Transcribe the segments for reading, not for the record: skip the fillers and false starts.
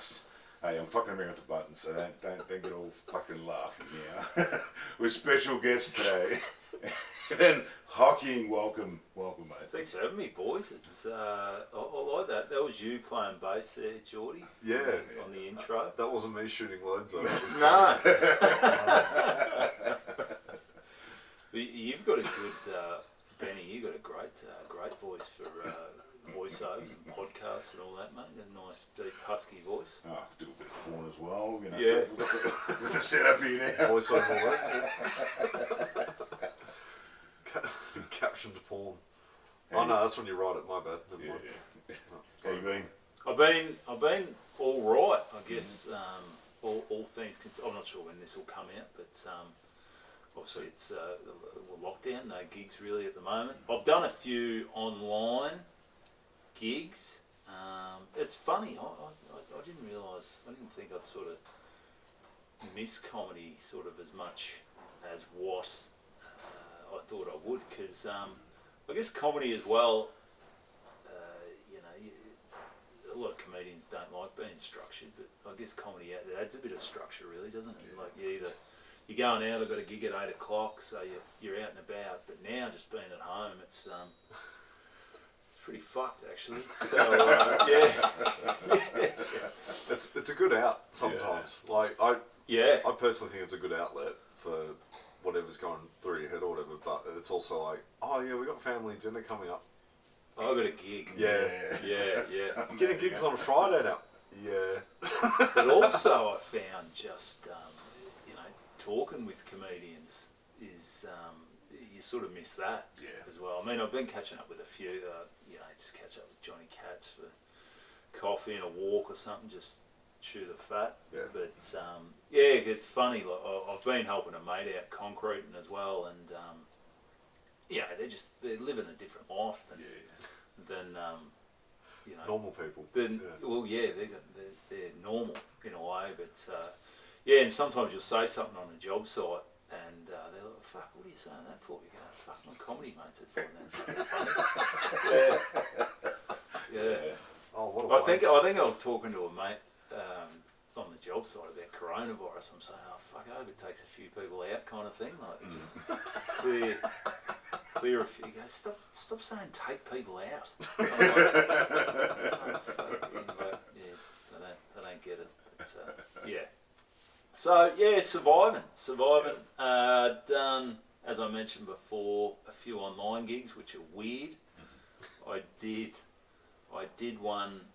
podcast. Hey, I'm fucking around with the buttons, so don't get all fucking laughing now. With special guest today, Evan Hocking. Welcome, mate. Thanks for having me, boys. It's I like that. That was you playing bass there, Geordie. Yeah. On the intro. That wasn't me shooting loads though. No. You've got a good Benny. You've got a great voice for voiceovers and podcasts and all that, mate. A nice, deep, husky voice. Oh, I could do a bit of porn as well, you know. Yeah. With the setup here now. Voiceover work. Captioned porn. Oh no, that's when you write it. My bad. Never mind. Yeah. How you been? I've been all right, I guess. All things considered. I'm not sure when this will come out, but obviously it's lockdown. No gigs really at the moment. I've done a few online gigs. It's funny. I didn't realise. I didn't think I'd sort of miss comedy sort of as much as what I thought I would, because I guess comedy as well. A lot of comedians don't like being structured, but I guess comedy adds a bit of structure, really, doesn't it? Yeah. Like you're going out. I've got a gig at 8 o'clock, so you're out and about. But now, just being at home, it's pretty fucked actually. So yeah. It's a good out sometimes. Yeah. Like I personally think it's a good outlet for whatever's going through your head or whatever. But it's also like, oh yeah, we got family dinner coming up. I've got a gig. Yeah. I'm getting gigs on a Friday now. Yeah. But also I found just, talking with comedians is, you sort of miss that as well. I mean, I've been catching up with a few, just catch up with Johnny Katz for coffee and a walk or something, just chew the fat. Yeah. But, it's funny. Like, I've been helping a mate out concreting as well, and, they're living a different life than normal people. Well, they're normal in a way, but and sometimes you'll say something on a job site, and they're like, "Fuck, what are you saying that for?" You go, "Fuck, my comedy mates would find that something funny." Yeah. Oh, what a I think I was talking to a mate on the job site about coronavirus. I'm saying, "Oh fuck, I hope it takes a few people out," kind of thing. Like just clear a few. He goes, stop saying take people out. I'm like, they don't get it. But, So surviving. Done, as I mentioned before, a few online gigs which are weird. I did one.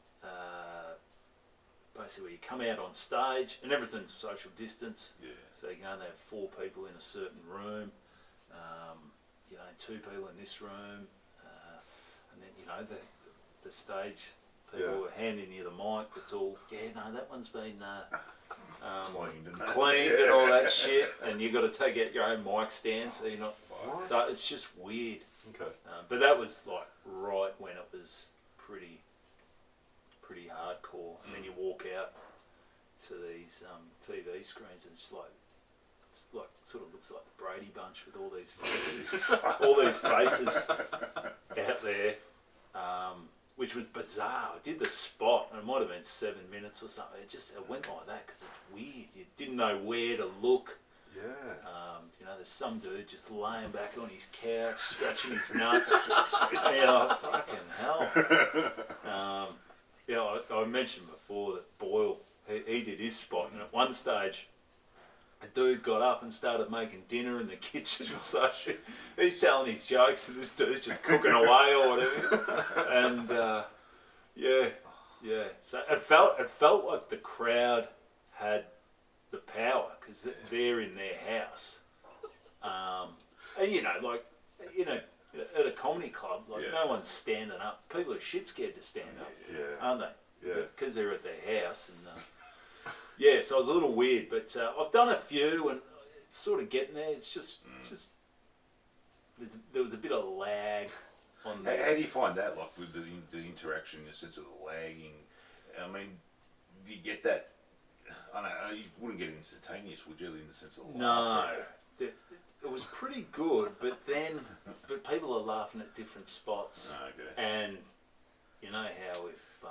Basically, where you come out on stage and everything's social distance. Yeah. So you can only have 4 people in a certain room. 2 people in this room, and then the stage people are handing you the mic. It's all that one's been cleaned and all that shit, and you got to take out your own mic stand, so you're not. So it's just weird. Okay. But that was like right when it was pretty hardcore, and then you walk out to these TV screens, and it's like sort of looks like the Brady Bunch with all these faces out there, which was bizarre. I did the spot, and it might have been 7 minutes or something. It went like that because it's weird. You didn't know where to look. Yeah. There's some dude just laying back on his couch, scratching his nuts. Fucking hell. I mentioned before that Boyle, he did his spot, and at one stage, a dude got up and started making dinner in the kitchen, so he's telling his jokes, and this dude's just cooking away or whatever. And so it felt like the crowd had the power because they're in their house, and at a comedy club, no one's standing up. People are shit scared to stand up, aren't they? Yeah. Because they're at their house and. So it was a little weird, but I've done a few, and it's sort of getting there. It's just there was a bit of lag on that. How do you find that, like with the interaction, in the sense of the lagging? I mean, do you get that? I don't know. You wouldn't get instantaneous, would you? In the sense of no, it was pretty good, but people are laughing at different spots, okay. and you know how if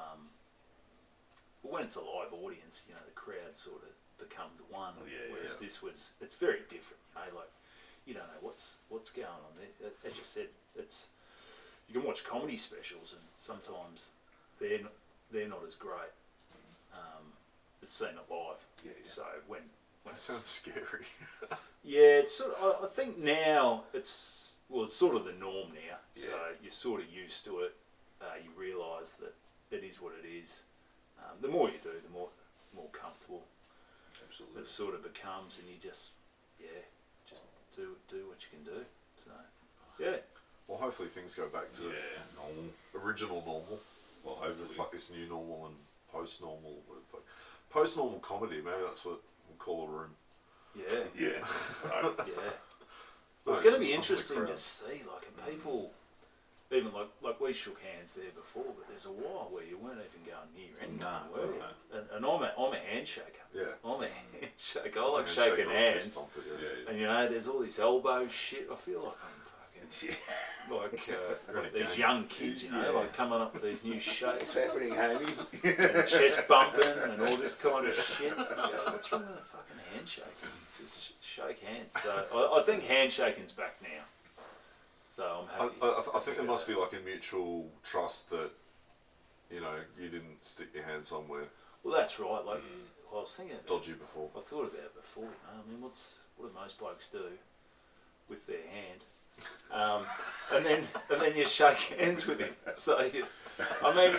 But when it's a live audience, you know, the crowd sort of becomes one. Whereas this was, it's very different. You know, like you don't know what's going on there. As you said, it's you can watch comedy specials and sometimes they're not as great. It's seen it live. So when that sounds scary. yeah, it's sort of, I think now it's sort of the norm now. So you're sort of used to it. You realise that it is what it is. The more you do, the more comfortable it sort of becomes, and you just do what you can do. So yeah. Well, hopefully things go back to normal, original normal. Well, hopefully, fuck this new normal and post normal. Post normal comedy. Maybe that's what we'll call a room. Yeah. Yeah. Right. Yeah. Well, it's going to be interesting to see, like, and people, even like we shook hands there before, but there's a while where you weren't even going near anyone, were you? And I'm a handshaker. Yeah. I'm a handshaker. I like shaking hands. And you know, there's all this elbow shit. I feel like I'm fucking like these young kids, you know, like coming up with these new shapes. What's happening, homie? And chest bumping and all this kind of shit. You go, what's wrong with a fucking handshake? Just shake hands. So I think handshaking's back now. So I'm happy. I think there must be like a mutual trust that, you know, you didn't stick your hand somewhere. Well, that's right. Like I was thinking about dodgy before. I thought about it before. You know, I mean, what do most blokes do with their hand? And then you shake hands with him. So I mean,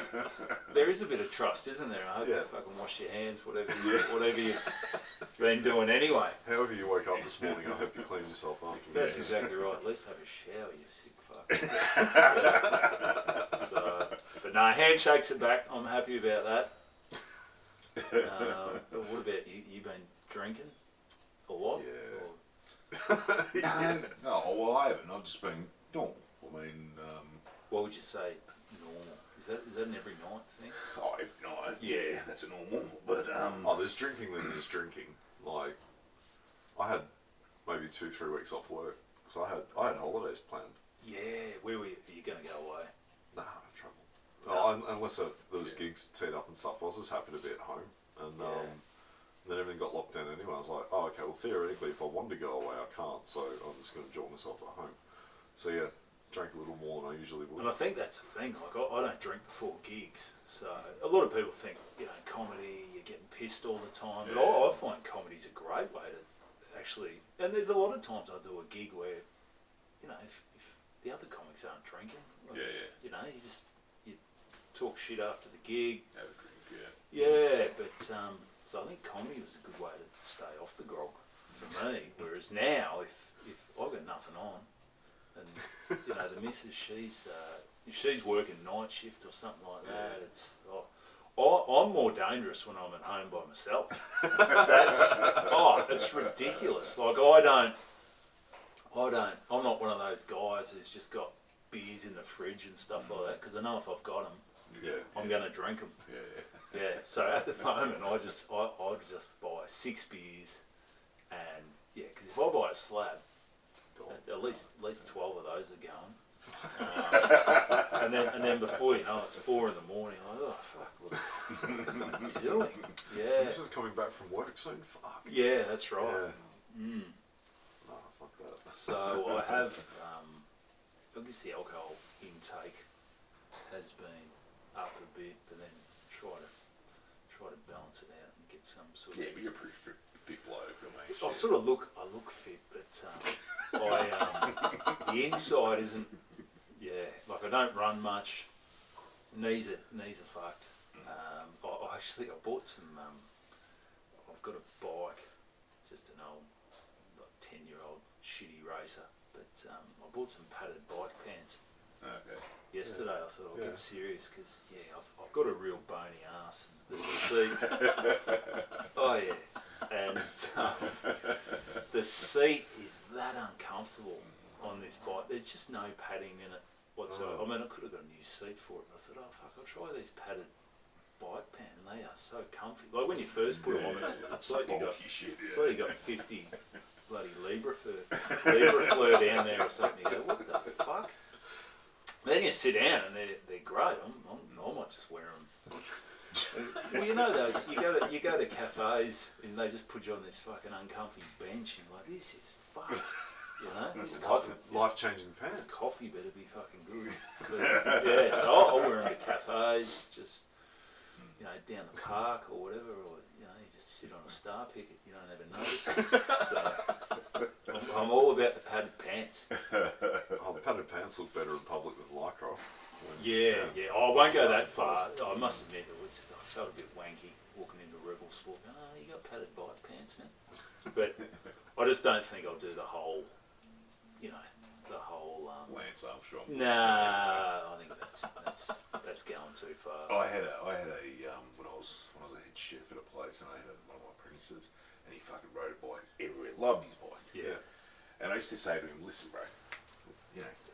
there is a bit of trust, isn't there? I hope you fucking wash your hands, whatever you've been doing anyway. However you woke up this morning, I hope you cleaned yourself up. That's exactly right. At least have a shower, you sick fuck. So, but no, handshakes are back. I'm happy about that. But what about you? You been drinking a lot? Yeah. No, well, I haven't. I've just been normal. I mean, what would you say normal? Is that an every night thing? Oh, every night. Yeah, that's a normal. But there's drinking then there's drinking. Like, I had maybe 2-3 weeks off work, so I had holidays planned. Yeah, where were you? Are you going to go away? Nah, no trouble. No. Unless there was gigs teed up and stuff. I was just happy to be at home, and then everything got locked down anyway. I was like, oh, okay. Well, theoretically, if I wanted to go away, I can't. So I'm just going to enjoy myself at home. So yeah, drank a little more than I usually would. And I think that's the thing. Like, I don't drink before gigs. So a lot of people think, you know, comedy, you're getting pissed all the time. But I find comedy's a great way to actually. And there's a lot of times I do a gig where, you know, if the other comics aren't drinking, like, you know, you talk shit after the gig. Have a drink, Yeah, but so I think comedy was a good way to stay off the grog for me. Whereas now, if I've got nothing on, and you know the missus, if she's working night shift or something like that, it's I'm more dangerous when I'm at home by myself. It's ridiculous. Like I'm not one of those guys who's just got beers in the fridge and stuff like that, because I know if I've got them, I'm going to drink them. Yeah. So at the moment, I just buy 6 beers, and because if I buy a slab, at least 12 of those are going. And then before you know it, it's 4 in the morning. I'm like, oh fuck, what are you doing? Yeah. So this is coming back from work soon. Fuck. Yeah, that's right. Yeah. No, fuck that. So I have, I guess the alcohol intake has been up a bit, but then try to balance it out and get some sort of. Yeah, but you're a pretty fit bloke, mate. I look fit, but the inside isn't. Yeah, like I don't run much. Knees are fucked. I bought some. I've got a bike, just an old, like 10-year-old shitty racer. But I bought some padded bike pants. Okay. Yesterday I thought I'll get serious because I've got a real bony ass. And the seat. Oh yeah, and the seat is that uncomfortable on this bike. There's just no padding in it whatsoever. I mean, I could have got a new seat for it. And I thought, oh fuck, I'll try these padded bike pants. They are so comfy. Like when you first put them on, it's like you got 50 bloody Libra fur down there or something. You go, what the fuck? And then you sit down and they're great. I might just wear them Well, you know those. You go to cafes and they just put you on this fucking uncomfy bench and you're like, this is fucked. You know, It's this life-changing pants. this coffee better be fucking good. But, yeah, so I'll wear them to cafes, just down the park or whatever, or you just sit on a star picket. You don't ever notice. So I'm all about the padded pants. Oh, the padded pants look better in public than Lycra. Yeah. Oh, I won't go that far. I must admit, I felt a bit wanky walking into Rebel Sport. Oh, you got padded bike pants, man. But I just don't think I'll do the whole. Lance Armstrong. Nah, I think that's going too far. I had a when I was a head chef at a place, and I had one of my apprentices, and he fucking rode a bike everywhere. Loved his bike. Yeah. And I used to say to him, listen, bro,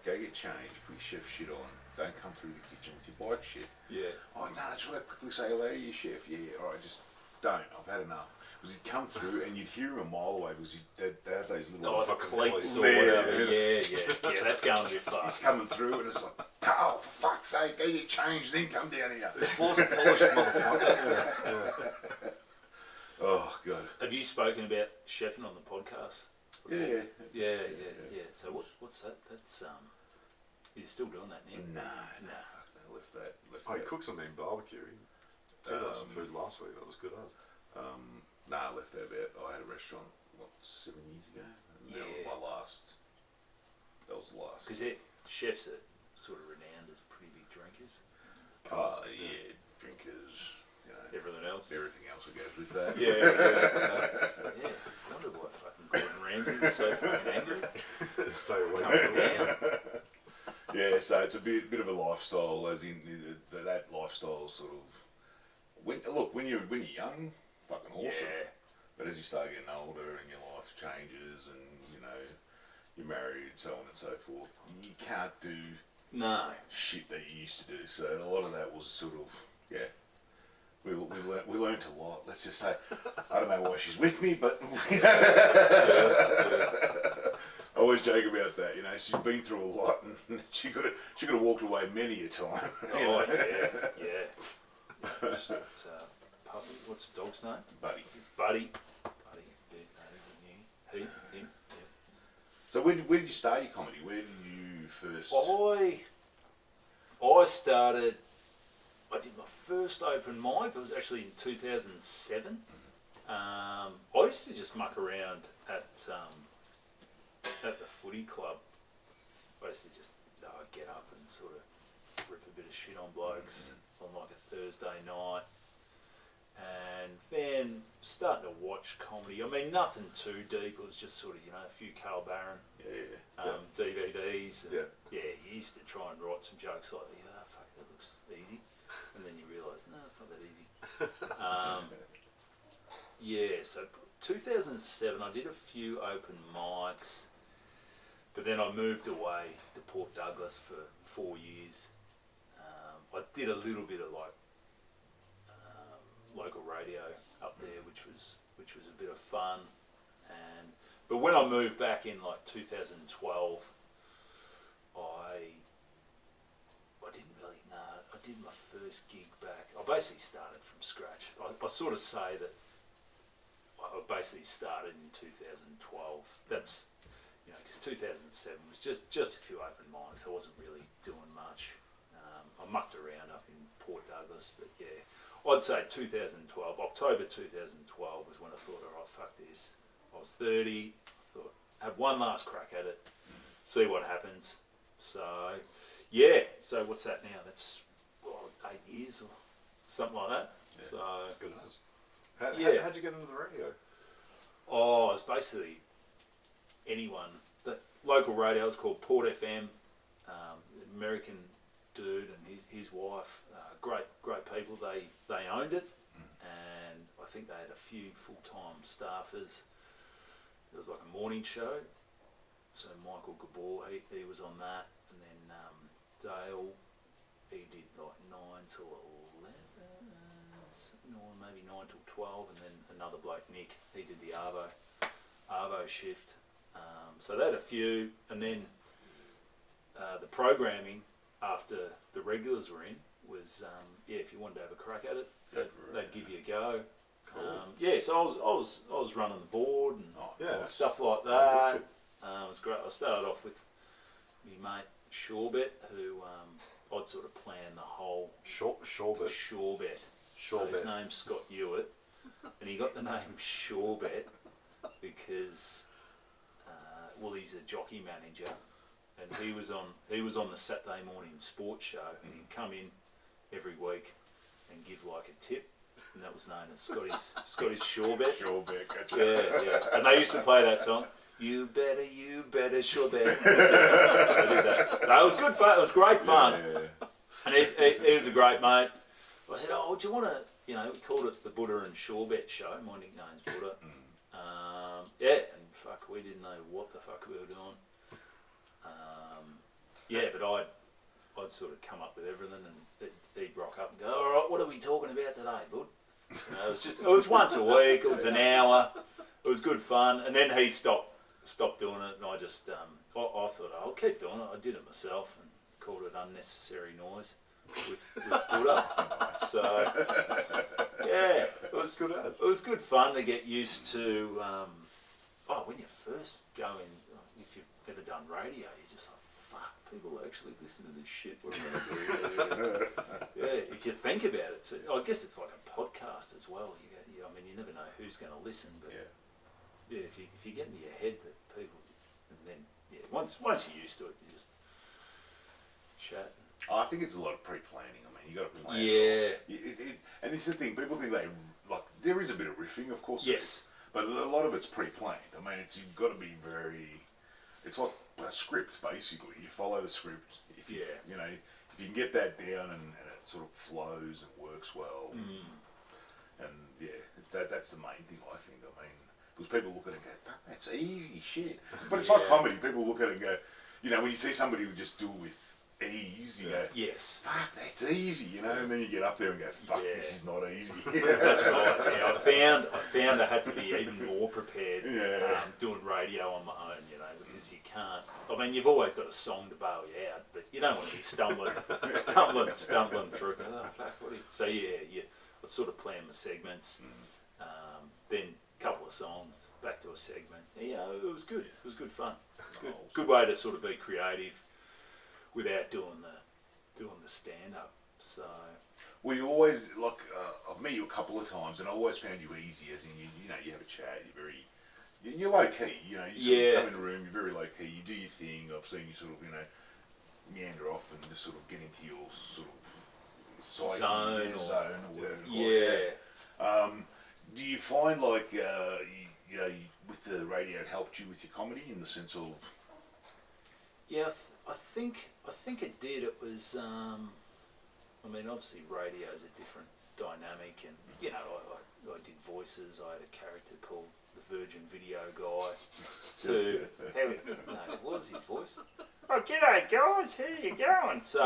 go get changed, put your chef shit on. Don't come through the kitchen with your bike shit. Yeah. Oh no, I just want to quickly say hello to your chef. Yeah, all right, just don't. I've had enough. Because he'd come through and you'd hear him a mile away because they have those little the fucking cleats or there, whatever. Yeah, that's going a bit far. He's coming through and it's like, Carl, for fuck's sake, go get changed, then come down here. This floor's polished, motherfucker. Yeah. Oh god. Have you spoken about chefing on the podcast? Yeah. So what's that? That's you're still doing that now? No. Fuck no, left that. Oh, he cooked some mean barbecue. He took us some food last week. That was good. I left that about. I had a restaurant 7 years ago. And that was my last. That was the last. Because chefs are sort of renowned as pretty big drinkers. Drinkers. Everything else. Everything else that goes with that. Yeah. I wonder why fucking Gordon Ramsay is so fucking angry. Stay away. Yeah, so it's a bit of a lifestyle, as in that lifestyle sort of. When you're young, fucking awesome. Yeah. But as you start getting older and your life changes and you're married, so on and so forth, you can't do shit that you used to do. So a lot of that was sort of we learnt a lot. Let's just say I don't know why she's with me, but I always joke about that. She's been through a lot and she could have walked away many a time. Oh yeah. Puppy. What's the dog's name? Buddy. Yeah, him. Yeah. So where did you start your comedy? Where did you first? I started. I did my first open mic. It was actually in 2007. I used to just muck around at the footy club. I used to just get up and sort of rip a bit of shit on blokes on like a Thursday night. And then starting to watch comedy. I mean, nothing too deep. It was just sort of, a few Carl Barron DVDs. And you used to try and write some jokes like, fuck, that looks easy. And then you realise, no, it's not that easy. So 2007, I did a few open mics. But then I moved away to Port Douglas for 4 years. I did a little bit of local radio up there, which was a bit of fun. But when I moved back in 2012, I didn't really know. I did my first gig back. I basically started from scratch. I sort of say that I basically started in 2012. That's because 2007 was just a few open mics. I wasn't really doing much. I mucked around up in Port Douglas, but I'd say 2012, October 2012 was when I thought, all right, fuck this. I was 30, I thought, have one last crack at it, see what happens. So what's that now? That's 8 years or something like that. Yeah, so that's good as. How'd you get into the radio? Oh, it's basically anyone. The local radio is called Port FM. American dude and his wife, great people. They owned it, and I think they had a few full-time staffers. There was like a morning show, so Michael Gabor, he was on that, and then Dale, he did like 9 till 11, or maybe 9 till 12, and then another bloke, Nick, he did the Arvo shift. So they had a few, and then the programming after the regulars were in was, if you wanted to have a crack at it, they'd give you a go. Cool. So I was running the board and stuff like that. It was great. I started off with my mate Shawbet, who I'd sort of planned the whole Shawbet. So his name's Scott Hewitt, and he got the name Shawbet because he's a jockey manager, and he was on the Saturday morning sports show, and he'd come in every week and give like a tip. And that was known as Scotty's Shawbet. Shawbet, gotcha. Yeah. And they used to play that song. You better, Shawbet. They did that. So it was good fun. It was great fun. Yeah. And he was a great mate. I said, do you want to, we called it the Buddha and Shawbet show. My nickname's Buddha. And fuck, we didn't know what the fuck we were doing. But I'd sort of come up with everything, and he'd rock up and go, all right, what are we talking about today, bud? It was once a week, it was an hour, it was good fun, and then he stopped doing it, and I just, I thought, I'll keep doing it. I did it myself and called it Unnecessary Noise with Buddha. So, it was good fun to get used to, when you first go in, if you've ever done radio, you're just like, fuck, people actually listen to this shit. What am I going to do? If you think about it, I guess it's like a podcast as well. You never know who's going to listen, but if you get into your head that people, and then once you're used to it, you just chat. I think it's a lot of pre-planning. I mean, you got to plan. Yeah. And this is the thing. People think there is a bit of riffing, of course. Yes. But a lot of it's pre-planned. I mean, you've got to be it's like a script, basically. You follow the script. If you can get that down and it sort of flows and works well. And that's the main thing, I think. I mean, because people look at it and go, fuck, that's easy shit. But it's like comedy. People look at it and go, when you see somebody who just do it with ease, you go, yes, fuck, that's easy, and then you get up there and go, fuck, this is not easy. That's right. I found I had to be even more prepared doing radio on my own, because you can't. I mean, you've always got a song to bail you out, but you don't want to be stumbling through. Oh, fuck, so I'd sort of plan my segments, then a couple of songs, back to a segment. It was good. It was good fun. Good way to sort of be creative without doing the stand up. So well, you always I've met you a couple of times, and I always found you easy, as in you have a chat. You're low key. You sort of come in a room. You're very low key. You do your thing. I've seen you sort of meander off and just sort of get into your sort of zone or whatever. Do you find with the radio it helped you with your comedy in the sense of? Yeah, I think it did. It was, obviously radio's a different dynamic, and I did voices. I had a character called the Virgin Video Guy. What was his voice? Oh, g'day guys, how you going? So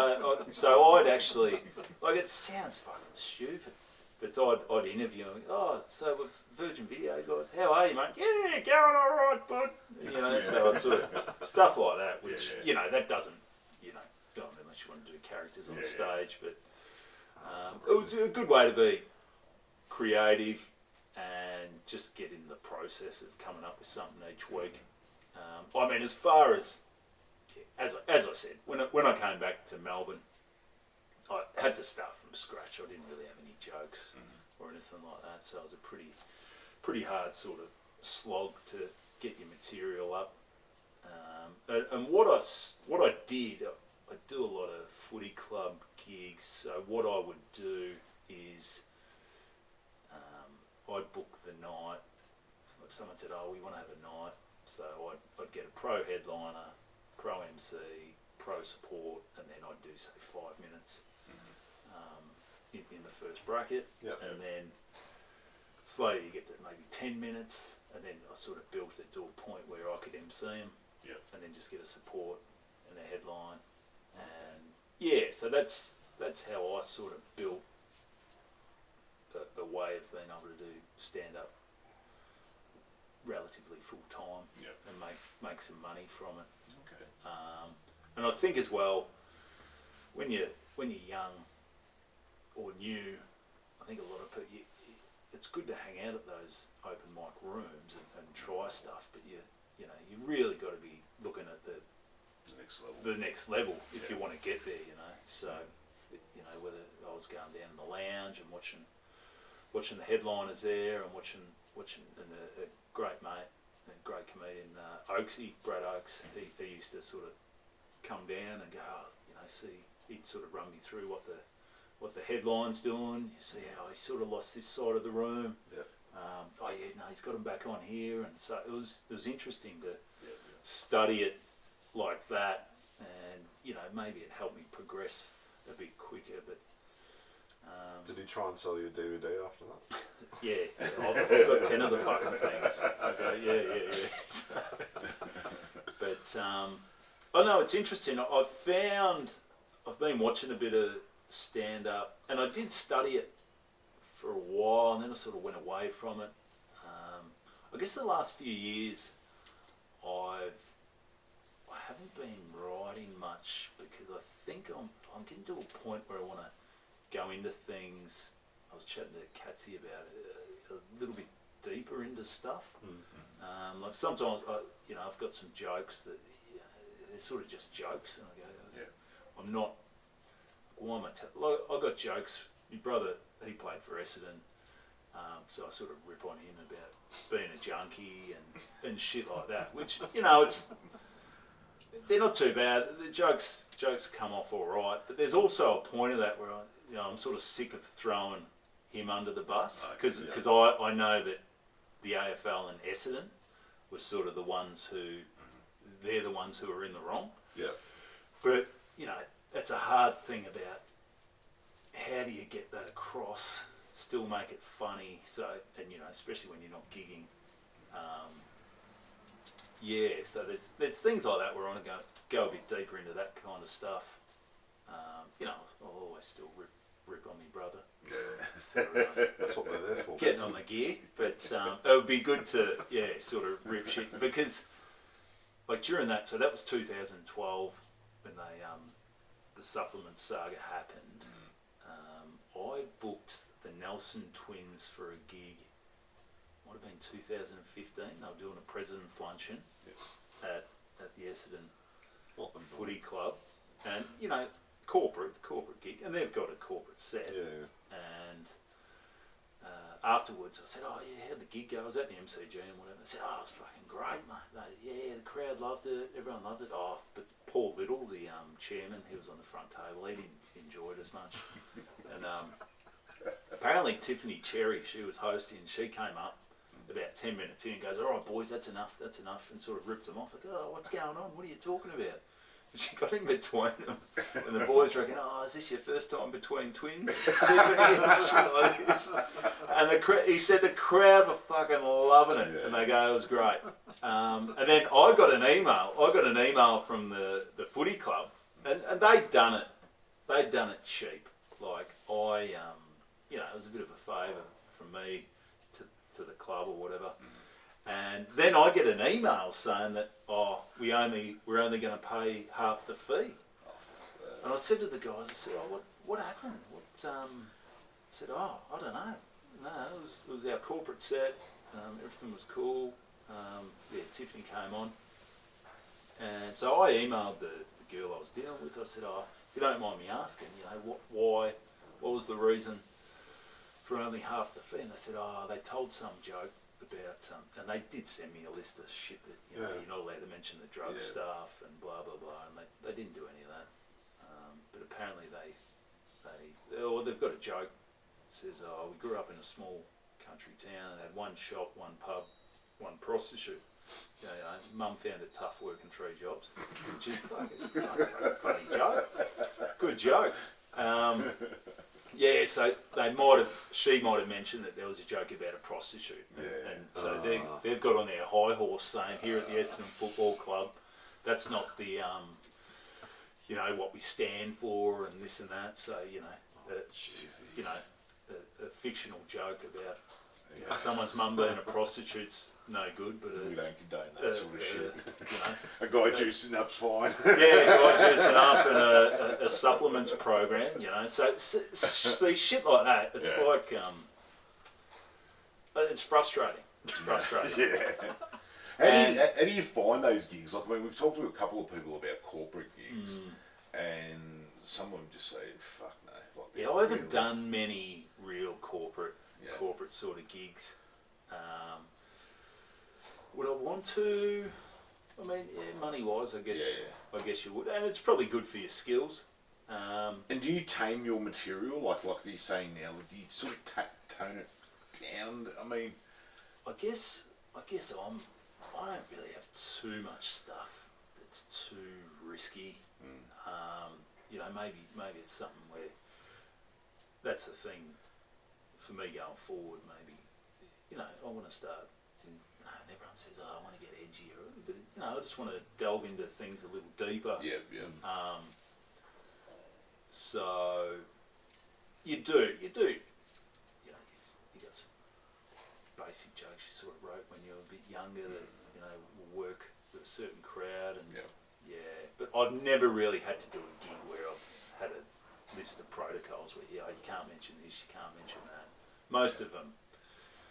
I'd actually, it sounds fucking stupid, but I'd interview him. Oh, so with Virgin Video Guys, how are you, mate? Yeah, going all right, bud. So I'd sort of stuff like that, which that doesn't, unless you want to do characters on the stage, but it was a good way to be creative and just get in the process of coming up with something each week. As far as I said, when I came back to Melbourne, I had to start from scratch. I didn't really have any jokes or anything like that, so it was a pretty hard sort of slog to get your material up. And what I did, I do a lot of footy club gigs. So what I would do is I'd book the night. Someone said, "Oh, we want to have a night," so I'd get a pro headliner, pro MC, pro support, and then I'd do say 5 minutes in the first bracket, and then slowly you get to maybe 10 minutes, and then I sort of built it to a point where I could MC them, and then just get a support and a headline, and so that's how I sort of built a way of being able to do stand up relatively full time and make some money from it. Okay. And I think as well, when you're young or new, I think a lot of people, it's good to hang out at those open mic rooms and try stuff, but you really got to be looking at the next level if you want to get there, So, whether I was going down in the lounge and watching the headliners there and watching and a great mate, a great comedian, Oaksy, Brad Oakes, he used to sort of come down and go, he'd sort of run me through what the headline's doing. You see how he sort of lost this side of the room. Yeah. He's got him back on here, and so it was interesting to study it like that, and maybe it helped me progress a bit quicker. But did he try and sell you a DVD after that? Yeah, I've got 10 of the fucking things. Okay, yeah. But I know it's interesting. I've been watching a bit of stand up, and I did study it for a while, and then I sort of went away from it. I guess the last few years I haven't been writing much because I think I'm getting to a point where I want to go into things. I was chatting to Katsy about it, a little bit deeper into stuff. Mm-hmm. Like sometimes I've got some jokes that they're sort of just jokes, and I go, I'm not. Why am I? I got jokes. My brother, he played for Essendon, so I sort of rip on him about being a junkie and shit like that. Which they're not too bad. The jokes come off all right, but there's also a point of that where I'm sort of sick of throwing him under the bus because I know that the AFL and Essendon were sort of the ones they're the ones who are in the wrong. Yeah. But that's a hard thing about how do you get that across, still make it funny. So especially when you're not gigging. So there's things like that where I want to go a bit deeper into that kind of stuff. I'll always still rip on me brother. Yeah. That's what they're there for. Getting on the gear, but it would be good to sort of rip shit because like during that, so that was 2012 when the supplement saga happened. I booked the Nelson twins for a gig. Might have been 2015. They were doing a president's luncheon at the Essendon Footy Club, and corporate gig, and they've got a corporate set. Yeah. And afterwards, I said, "Oh yeah, how'd the gig go?" I was at the MCG and whatever. I said, "Oh, it was fucking great, mate. The crowd loved it. Everyone loved it." Oh, but Paul Little, the chairman, he was on the front table. He didn't enjoy it as much. And apparently Tiffany Cherry, she was hosting. She came up about 10 minutes in and goes, "All right, boys, that's enough," and sort of ripped them off. Like, "Oh, what's going on? What are you talking about?" And she got in between them, and the boys reckon, "Oh, is this your first time between twins?" Tiffany and shit like this. And he said the crowd were fucking loving it, and they go, "It was great." And then I got an email from the footy club, and they'd done it. They'd done it cheap. Like it was a bit of a favour from me to the club or whatever. And then I get an email saying that we're only going to pay half the fee. And I said to the guys, I said, "Oh, what happened?" I said, "Oh, I don't know. No, it was our corporate set. Everything was cool. Tiffany came on, and so I emailed the girl I was dealing with. I said, "Oh, if you don't mind me asking, what was the reason for only half the fee?" And they said, "Oh, they told some joke about," and they did send me a list of shit that you're not allowed to mention the drug stuff and blah blah blah, and they didn't do any of that. But apparently they've got a joke that says, "Oh, we grew up in a small country town and had one shop, one pub, one prostitute. Mum found it tough working 3 jobs," which is a funny joke. Good joke. So she might have mentioned that there was a joke about a prostitute, and so they've got on their high horse saying here at the Essendon Football Club, that's not the what we stand for and this and that. So a fictional joke about You know, someone's mum being a prostitute's no good, but We don't condone that sort of shit. You A guy juicing up's fine. yeah, guy juicing up and a supplements program, you know. So see shit like that. It's like it's frustrating. It's frustrating. Yeah. How do you find those gigs? Like, I mean, we've talked to a couple of people about corporate gigs, and some of them just say, "Fuck no." Like, Yeah, I haven't done many real corporate sort of gigs. Would I want to? I mean, money wise, I guess. I guess you would, and it's probably good for your skills. And do you tame your material, like you're saying now? Do you sort of tone it down? I mean, I guess I don't really have too much stuff that's too risky. You know, maybe it's something where that's the thing for me going forward. Maybe, you know, I want to start. And everyone says, "Oh, I want to get edgier," but you know, I just want to delve into things a little deeper. Yeah. So you do. You know, you got some basic jokes you sort of wrote when you were a bit younger that you know will work with a certain crowd, and but I've never really had to do a gig where I've had a list of protocols where you can't mention this, you can't mention that. Most of them.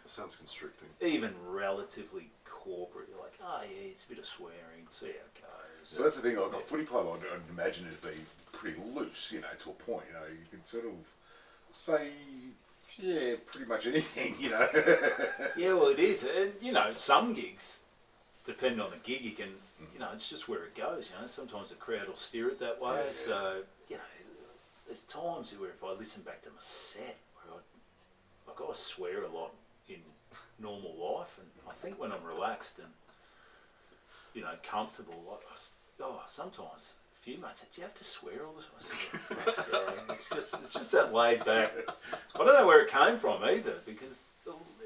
It sounds constricting. Even relatively corporate, you're like, oh yeah, it's a bit of swearing, see how it goes. So that's the thing. Like a footy club, I'd imagine it'd be pretty loose, you know, to a point. You know, you can sort of say, pretty much anything, you know. Yeah, well, it is, and you know, some gigs, depending on the gig, you can, you know, it's just where it goes. You know, sometimes the crowd will steer it that way. So you know, there's times where if I listen back to my set, where I swear a lot in normal life, and I think when I'm relaxed and you know comfortable, sometimes a few mates said, "Do you have to swear all the time?" I said, it's just that laid back. I don't know where it came from either, because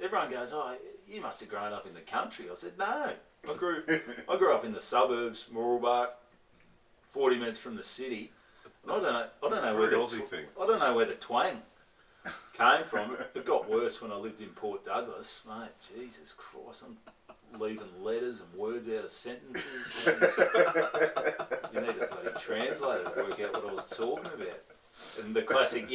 everyone goes, "Oh, you must have grown up in the country." I said, "No, I grew up in the suburbs, Mooroolbark, 40 minutes from the city." I don't know where the twang came from. It got worse when I lived in Port Douglas, mate. Jesus Christ, I'm leaving letters and words out of sentences. You need a bloody translator to work out what I was talking about. And the classic,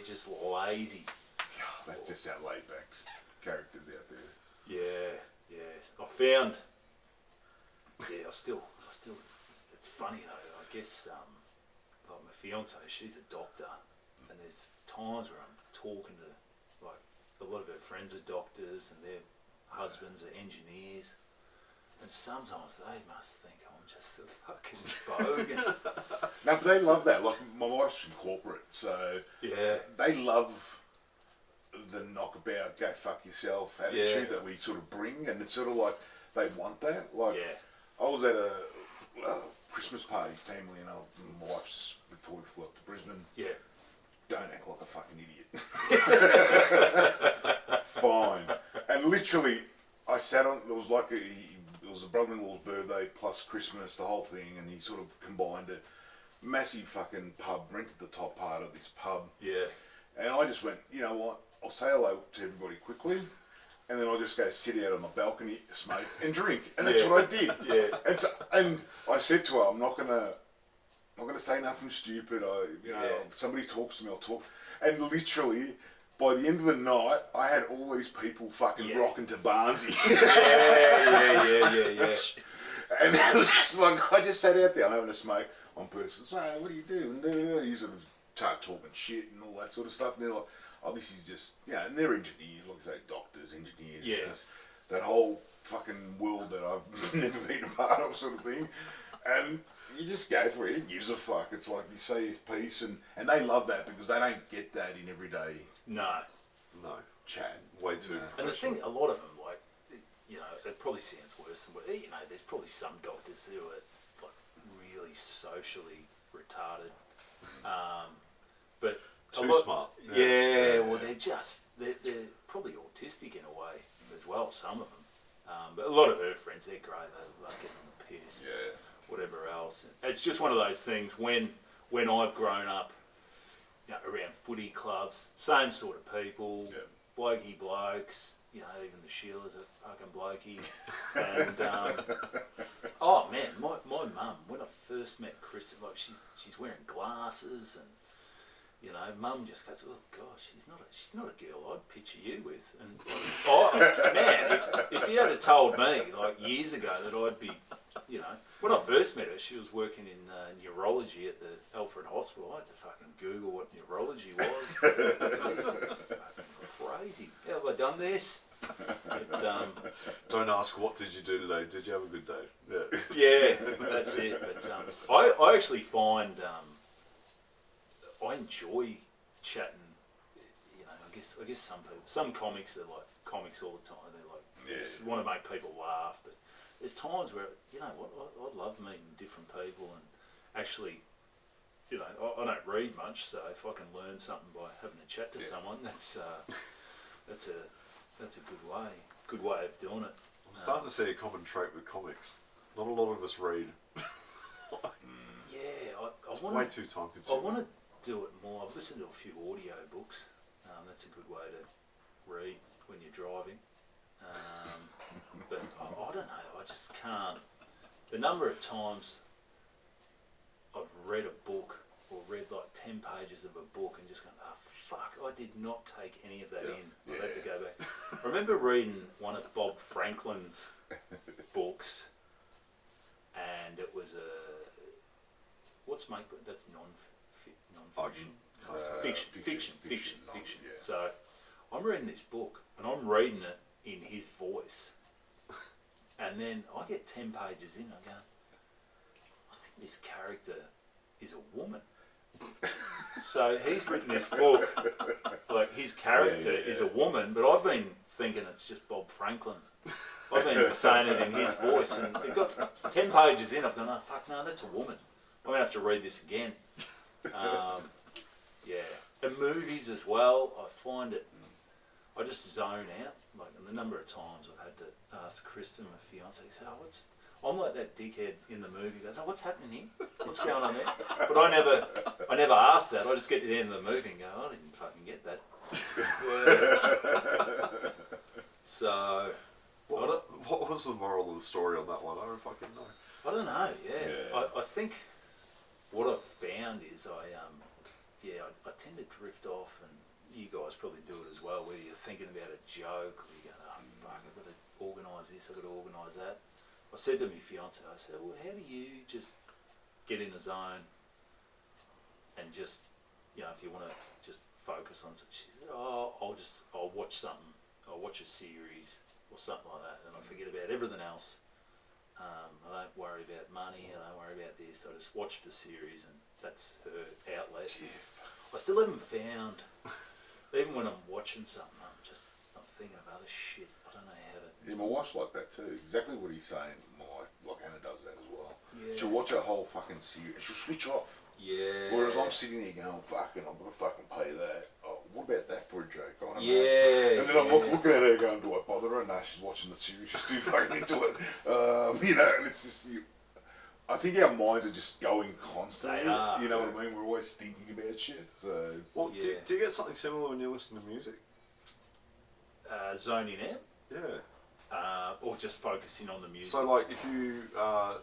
just lazy. That's just our laid back characters out there. Yeah. I found. I still. It's funny though. I guess. Like my fiance, she's a doctor, and there's times where I'm talking to like a lot of her friends are doctors and their husbands are engineers, and sometimes they must think I'm just a fucking bogan. No, but they love that. Like my wife's from corporate, so they love the knockabout, go fuck yourself attitude that we sort of bring, and it's sort of like they want that. Like I was at a Christmas party, family, and my wife's before we flew up to Brisbane. Yeah. Don't act like a fucking idiot. Fine. And literally, I sat on. There was like it was a brother-in-law's birthday plus Christmas, the whole thing, and he sort of combined a massive fucking pub, rented the top part of this pub. Yeah. And I just went, you know what? I'll say hello to everybody quickly, and then I'll just go sit out on the balcony, smoke, and drink. And that's what I did. And I said to her, I'm not gonna say nothing stupid. If somebody talks to me, I'll talk. And literally, by the end of the night, I had all these people fucking rocking to Barnsley. And it was just like, I just sat out there, I'm having a smoke. One person, so what do you do? And you sort of start talking shit and all that sort of stuff. And they're like, oh, this is just, and they're engineers, like I say, doctors, engineers, that whole fucking world that I've never been a part of sort of thing. And you just go for it, it gives a fuck. It's like you say your piece, and they love that because they don't get that in everyday chat. Way too And the thing, a lot of them, like, you know, it probably sounds worse than what, you know, there's probably some doctors who are like really socially retarded. But too smart. Well, they're probably autistic in a way as well, some of them. But a lot of her friends, they're great, they like getting the piss. Whatever else. It's just one of those things when I've grown up, you know, around footy clubs, same sort of people, Yeah. blokey blokes, you know, even the Sheila's a fucking blokey. And, oh man, my mum, when I first met Kristen, like she's wearing glasses and, you know, mum just goes, oh gosh, she's not a girl I'd picture you with. And oh man, if you had told me like years ago that I'd be, you know, when I first met her, she was working in neurology at the Alfred Hospital. I had to fucking Google what neurology was. This is fucking crazy. How have I done this? But, Don't ask what did you do today. Did you have a good day? Yeah. yeah, that's it. But I actually find I enjoy chatting. You know, I guess some comics are like comics all the time. They're like just want to make people laugh. But there's times where, you know what, I love meeting different people and actually, you know, I don't read much, so if I can learn something by having a chat to someone, that's a good way of doing it. I'm starting to see a common trait with comics. Not a lot of us read. It's way too time consuming. I want to do it more. I've listened to a few audio books. That's a good way to read when you're driving. But I don't know. I just can't. The number of times I've read a book or read like 10 pages of a book and just gone, oh fuck, I did not take any of that in. I had to go back. I remember reading one of Bob Franklin's books, and it was that's non-fiction. Fiction. Yeah. So I'm reading this book and I'm reading it in his voice, and then I get 10 pages in. I go, I think this character is a woman. So he's written this book, like his character is a woman, but I've been thinking it's just Bob Franklin. I've been saying it in his voice, and it got 10 pages in. I've gone, oh fuck, no, that's a woman. I'm gonna have to read this again. And movies as well. I find it, I just zone out. Like the number of times I've had to ask Kristen, my fiance, say, oh, I'm like that dickhead in the movie. Goes, oh, what's happening here? What's going on there? But I never ask that. I just get to the end of the movie and go, I didn't fucking get that. So, what was the moral of the story on that one? I don't fucking know. I don't know. Yeah. I think what I've found is I tend to drift off, and you guys probably do it as well. Whether you're thinking about a joke or you're going, oh fuck, I've got to organise this, I've got to organise that. I said to my fiance, I said, well, how do you just get in a zone and just, you know, if you want to just focus on something? She said, oh, I'll watch something. I'll watch a series or something like that, and I forget about everything else. I don't worry about money, I don't worry about this. I just watch the series, and that's her outlet. I still haven't found, even when I'm watching something, I'm thinking of other shit. I don't know how to. Yeah, my wife's like that too. Exactly what he's saying. Like Anna does that as well. Yeah. She'll watch a whole fucking series. She'll switch off. Yeah. Whereas I'm sitting there going, fucking, I'm gonna fucking pay that. Oh, what about that for a joke? I don't know. Yeah. And then I'm looking at her going, do I bother her? No, she's watching the series. She's too fucking into it. You know, and it's just I think our minds are just going constantly. They are. You know what I mean? We're always thinking about shit. So. Well, do you get something similar when you listen to music? Zoning out? Yeah. Or just focusing on the music? So, like, if you, I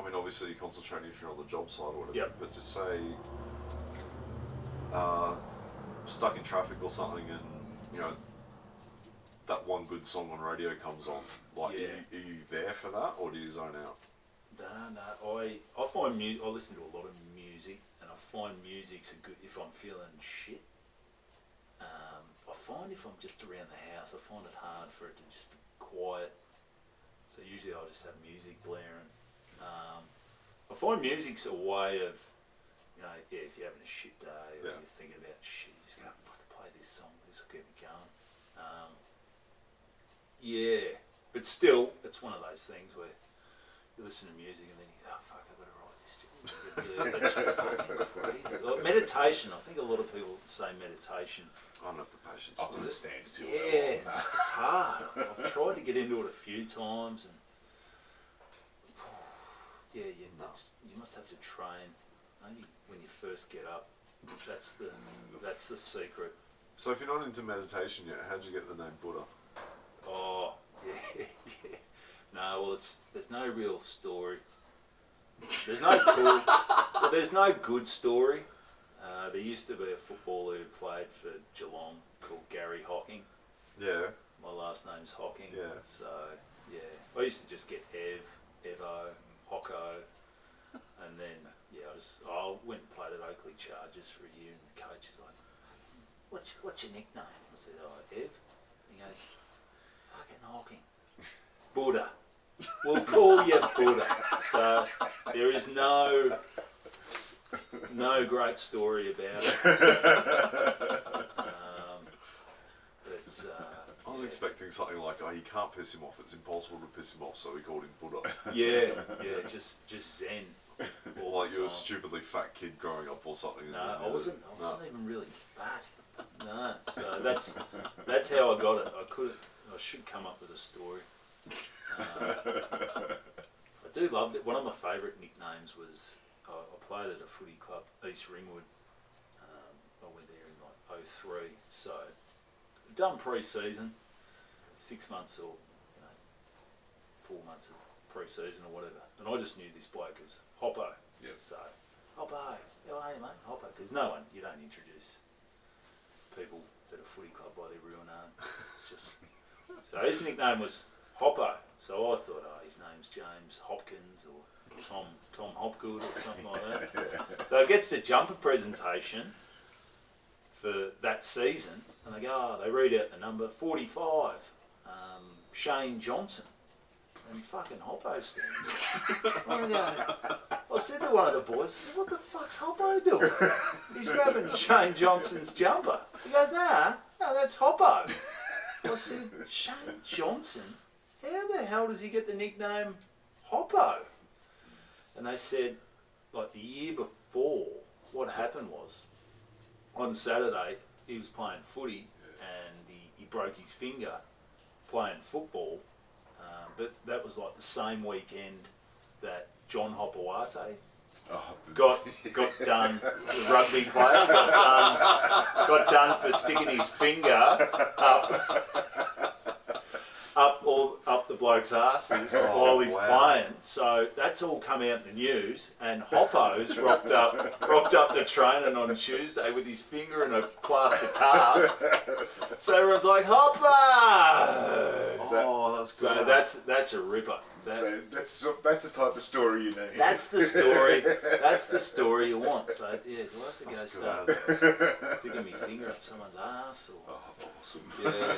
mean, obviously you're concentrating if you're on the job site or whatever, but just say, stuck in traffic or something, and, you know, that one good song on radio comes on, like, are you there for that, or do you zone out? No, I find I listen to a lot of music, and I find music's good if I'm feeling shit. I find if I'm just around the house, I find it hard for it to just be quiet. So usually I'll just have music blaring. I find music's a way of, you know, if you're having a shit day or you're thinking about shit, you just go, fuck, play this song, this will get me going. But still, it's one of those things where you listen to music and then you go, oh fuck, I've got to write this. It's fucking crazy. Like meditation, I think a lot of people say meditation. I don't have the patience. I understand too. Yeah, it's hard. I've tried to get into it a few times, and you must have to train. Maybe when you first get up, That's the secret. So if you're not into meditation yet, how'd you get the name Buddha? Oh, yeah, yeah. No, well, there's no real story. There's no good story. There used to be a footballer who played for Geelong called Gary Hocking. Yeah. My last name's Hocking. Yeah. So, yeah. I used to just get Evo, Hocko, and then, I went and played at Oakley Chargers for a year, and the coach is like, what's your nickname? I said, Ev. He goes, fucking Hocking. Buddha. We'll call you Buddha. So, there is no great story about it. I was expecting something like, you can't piss him off. It's impossible to piss him off, so we called him Buddha. Yeah, just Zen. Or like you were a stupidly fat kid growing up or something. No, I wasn't even really fat. No, so that's how I got it. I should come up with a story. I do love it. One of my favourite nicknames was I played at a footy club, East Ringwood. I went there in like 03. So done pre-season, 6 months or 4 months of pre-season or whatever, and I just knew this bloke as Hoppo. Yep. So Hoppo, how are you, mate? Hoppo, because no one, you don't introduce people at a footy club by their real name. It's just so his nickname was Hoppo. So I thought, his name's James Hopkins or Tom Hopgood or something like that. So it gets to jumper presentation for that season, and they go, they read out the number 45, Shane Johnson, and fucking Hoppo standing there. I said to one of the boys, what the fuck's Hoppo doing? He's grabbing Shane Johnson's jumper. He goes, nah, that's Hoppo. I said, Shane Johnson? How the hell does he get the nickname Hoppo? And they said, like the year before, what happened was, on Saturday, he was playing footy and he broke his finger playing football, but that was like the same weekend that John Hopawate got done, the rugby player, got done for sticking his finger up the bloke's asses while he's playing. So that's all come out in the news, and Hoppo's rocked up to training on Tuesday with his finger in a plaster cast. So everyone's like, Hoppo! That's good. So that's a ripper. So that's the type of story you need. That's the story. That's the story you want. So yeah, do I have to go start sticking my finger up someone's ass? Or, awesome. Yeah.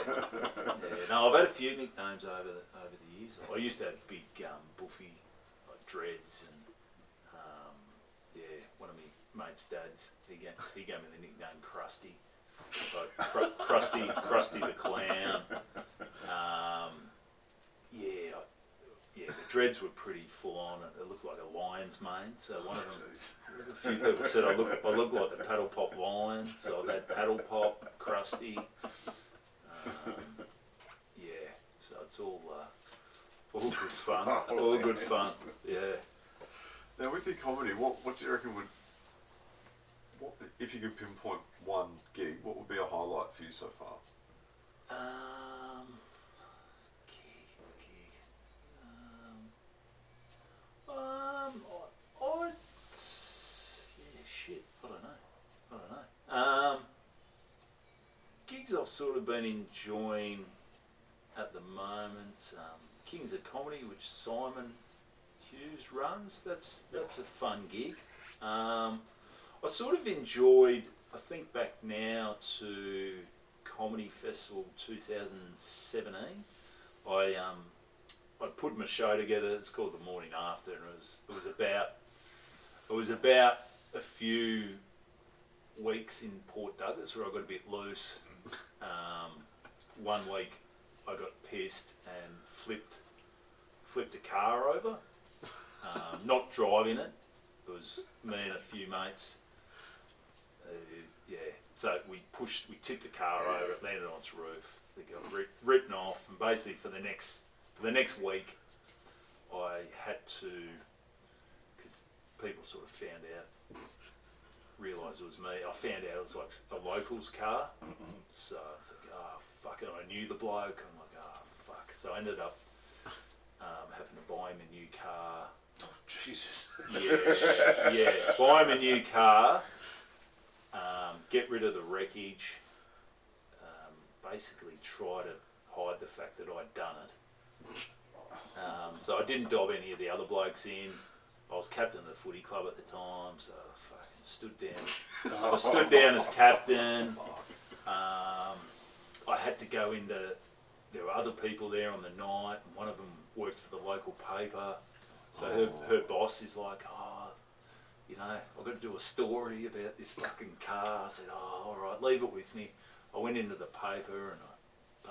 No, I've had a few nicknames over the years. I used to have big buffy like dreads, and one of my mate's dads. He gave me the nickname Krusty. Like Krusty the Clown. The dreads were pretty full on. It looked like a lion's mane. So one of them, a few people said I look like the Paddle Pop Lion. So I've had Paddle Pop, Krusty. So it's all good fun. All good fun. Yeah. Now with your comedy, what do you reckon if you could pinpoint one gig, what would be a highlight for you so far? I don't know. Gigs I've sort of been enjoying at the moment. Kings of Comedy, which Simon Hughes runs. That's a fun gig. I sort of enjoyed. I think back now to Comedy Festival 2017. I put my show together. It's called The Morning After, and it was about a few weeks in Port Douglas where I got a bit loose. 1 week I got pissed and flipped a car over, not driving it. It was me and a few mates. So we tipped the car over. It landed on its roof. They got written off, and basically for the next week, I had to, because people sort of found out realise it was me. I found out it was like a local's car. So I was like, oh, fuck it. I knew the bloke. I'm like, oh, fuck. So I ended up having to buy him a new car. Oh, Jesus. Yeah. Buy him a new car. Get rid of the wreckage. Basically try to hide the fact that I'd done it. So I didn't dob any of the other blokes in. I was captain of the footy club at the time, so I fucking stood down. I stood down as captain. I had to go into. There were other people there on the night, and one of them worked for the local paper. So her boss is like, oh, you know, I've got to do a story about this fucking car. I said, oh, all right, leave it with me. I went into the paper and I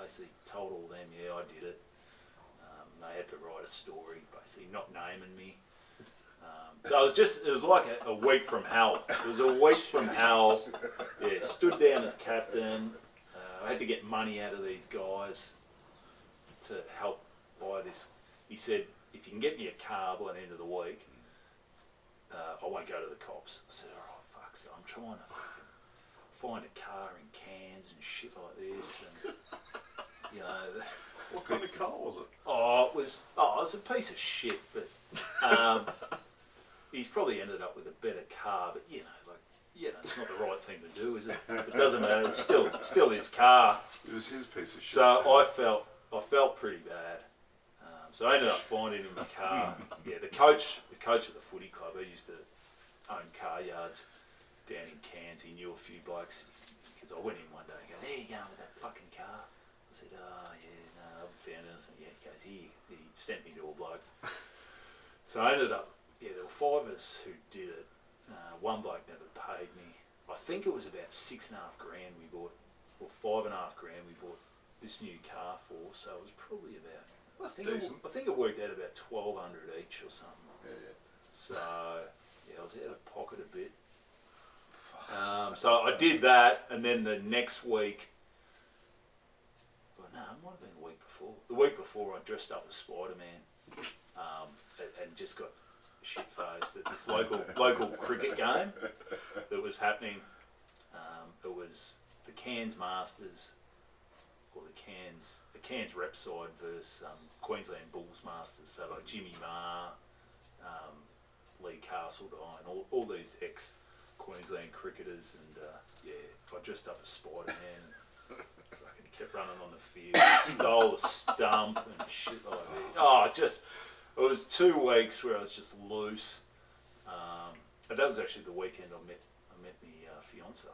basically told all them, yeah, I did it. They had to write a story, basically not naming me. So it was like a week from hell. It was a week from hell. Yeah, stood down as captain. I had to get money out of these guys to help buy this. He said, if you can get me a car by the end of the week, I won't go to the cops. I said, all right, fuck, so I'm trying to find a car in Cairns and shit like this. And, you know... What kind of car was it? It was a piece of shit, but he's probably ended up with a better car. But it's not the right thing to do, is it? It doesn't matter. It's still his car. It was his piece of shit. So I felt pretty bad. So I ended up finding him a car. Yeah, the coach of the footy club, he used to own car yards down in Cairns. He knew a few blokes because I went in one day and goes, "There you go with that fucking car." I said, "Oh yeah, no, I haven't found anything yet." He goes, "Here." He sent me to a bloke. So I ended up, there were 5 of us who did it. One bloke never paid me. I think it was about $6,500 we bought, or $5,500 we bought this new car for. So it was probably about. That's decent. I think it worked out about $1,200 each or something. Yeah. So I was out of pocket a bit. So I did that, and then the next week. No, it might have been the week before. The week before, I dressed up as Spider-Man and just got shit-faced at this local cricket game that was happening. It was the Cairns Masters, or the Cairns rep side versus Queensland Bulls Masters. So like Jimmy Marr, Lee Castledine, all these ex-Queensland cricketers, and I dressed up as Spider-Man. Kept running on the field, stole a stump and shit like that. It was 2 weeks where I was just loose. And that was actually the weekend I met my fiance.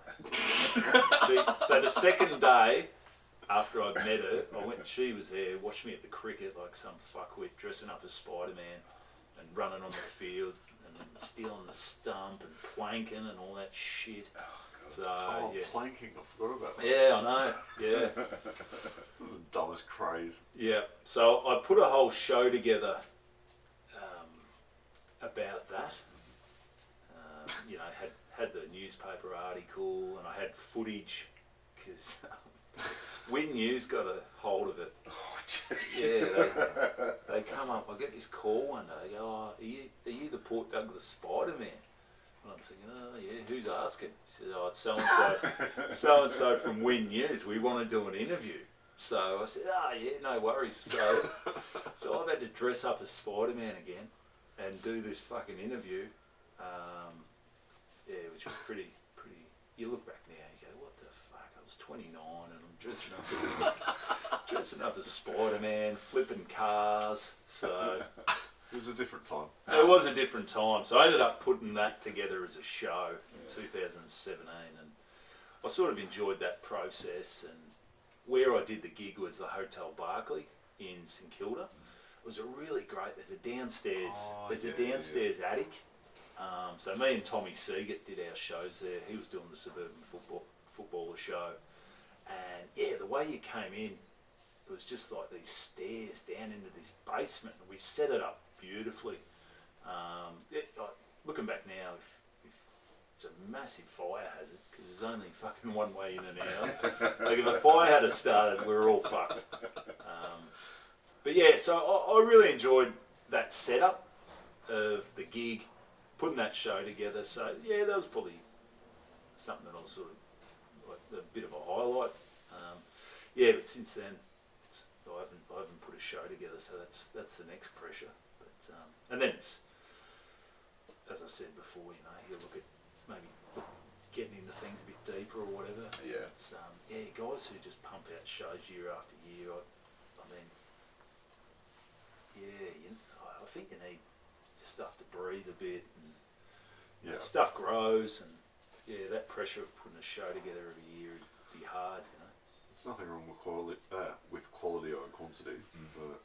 So the second day after I'd met her, she was there, watched me at the cricket like some fuckwit, dressing up as Spider-Man and running on the field and stealing the stump and planking and all that shit. So, planking, I forgot about that. Yeah, I know, yeah. This is the dumbest craze. Yeah, so I put a whole show together about that. Had the newspaper article, and I had footage, because Win News got a hold of it. Yeah, they come up, I get this call one day, they go, "Oh, are you the Port Douglas Spider-Man?" And I'm thinking, "Oh yeah, who's asking?" He said, "Oh, it's so-and-so from Win News. We want to do an interview." So I said, "Oh yeah, no worries." So I've had to dress up as Spider-Man again and do this fucking interview. Which was pretty. You look back now, you go, "What the fuck?" I was 29 and I'm dressing up as Spider-Man, flipping cars. So it was a different time. It was a different time. So I ended up putting that together as a show in 2017, and I sort of enjoyed that process. And where I did the gig was the Hotel Barclay in St Kilda. It was a really great. There's a downstairs attic. So me and Tommy Seagate did our shows there. He was doing the Suburban Footballer show, and the way you came in, it was just like these stairs down into this basement. And we set it up beautifully. Looking back now, if it's a massive fire hazard, because there's only fucking one way in and out. Like if a fire had started, we're all fucked. But yeah, so I really enjoyed that setup of the gig, putting that show together. So yeah, that was probably something that I was sort of like a bit of a highlight. Yeah, but since then, I haven't put a show together, so that's the next pressure. But and then it's, as I said before, you know, you look at maybe getting into things a bit deeper or whatever. Yeah. It's guys who just pump out shows year after year. I mean, yeah, I think you need stuff to breathe a bit, and stuff grows, and that pressure of putting a show together every year would be hard, you know. There's nothing wrong with quality over quantity, but.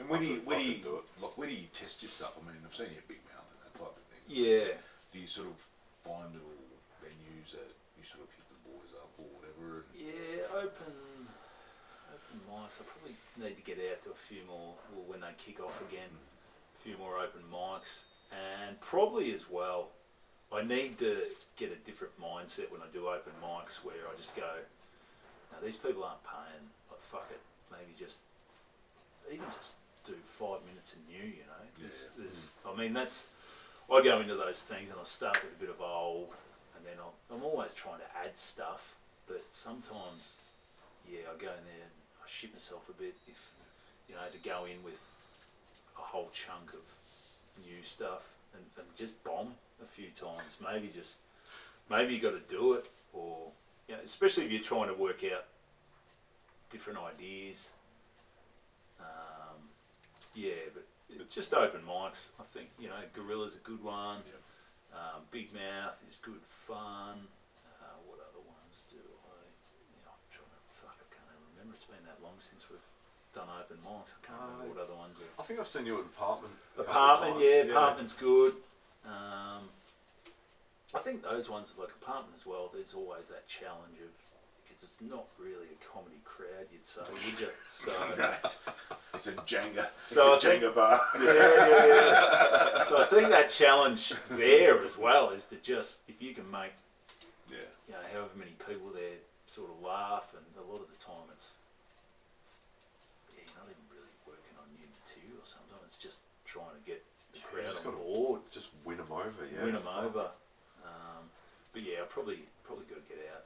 And where do you test your stuff? I mean, I've seen you at Big Mouth and that type of thing. Yeah. Do you sort of find little venues that you sort of hit the boys up or whatever? Yeah, open mics. I probably need to get out to a few more, well, when they kick off again, a few more open mics. And probably as well, I need to get a different mindset when I do open mics where I just go, no, these people aren't paying, like, fuck it, maybe just do 5 minutes of new, you know. I mean, I go into those things and I start with a bit of old, and then I'm always trying to add stuff, but sometimes, I go in there and I shit myself a bit if, you know, to go in with a whole chunk of new stuff and just bomb a few times. Maybe you got to do it, or, you know, especially if you're trying to work out different ideas. But just open mics. I think, you know, Gorilla's a good one. Yep. Big Mouth is good fun. What other ones do I? I'm trying to. I can't even remember. It's been that long since we've done open mics. I can't remember what other ones are. I think I've seen you at Apartment. Apartment's good. I think those ones, like Apartment as well, there's always that challenge of, because it's not really a comedy crowd, you'd say, would you? So it's a Jenga. So it's a Jenga bar. Yeah. So I think that challenge there as well is to just, if you can make, you know, however many people there sort of laugh, and a lot of the time it's, you're not even really working on new material. Sometimes it's just trying to get the crowd on board. Just win them over, Win them over. But yeah, I probably got to get out.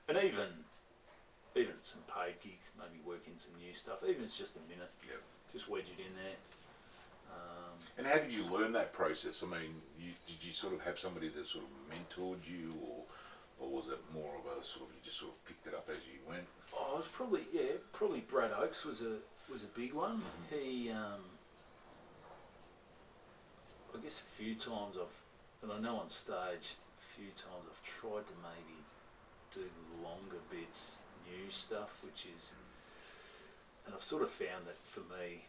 And even some paid gigs, maybe work in some new stuff. Even if it's just a minute, just wedge it in there. And how did you learn that process? I mean, did you sort of have somebody that sort of mentored you, or was it more of a sort of, you just sort of picked it up as you went? Oh, it was probably Brad Oakes was a big one. Mm-hmm. He, I guess a few times and I know on stage, a few times I've tried to maybe do longer bits, new stuff, and I've sort of found that for me,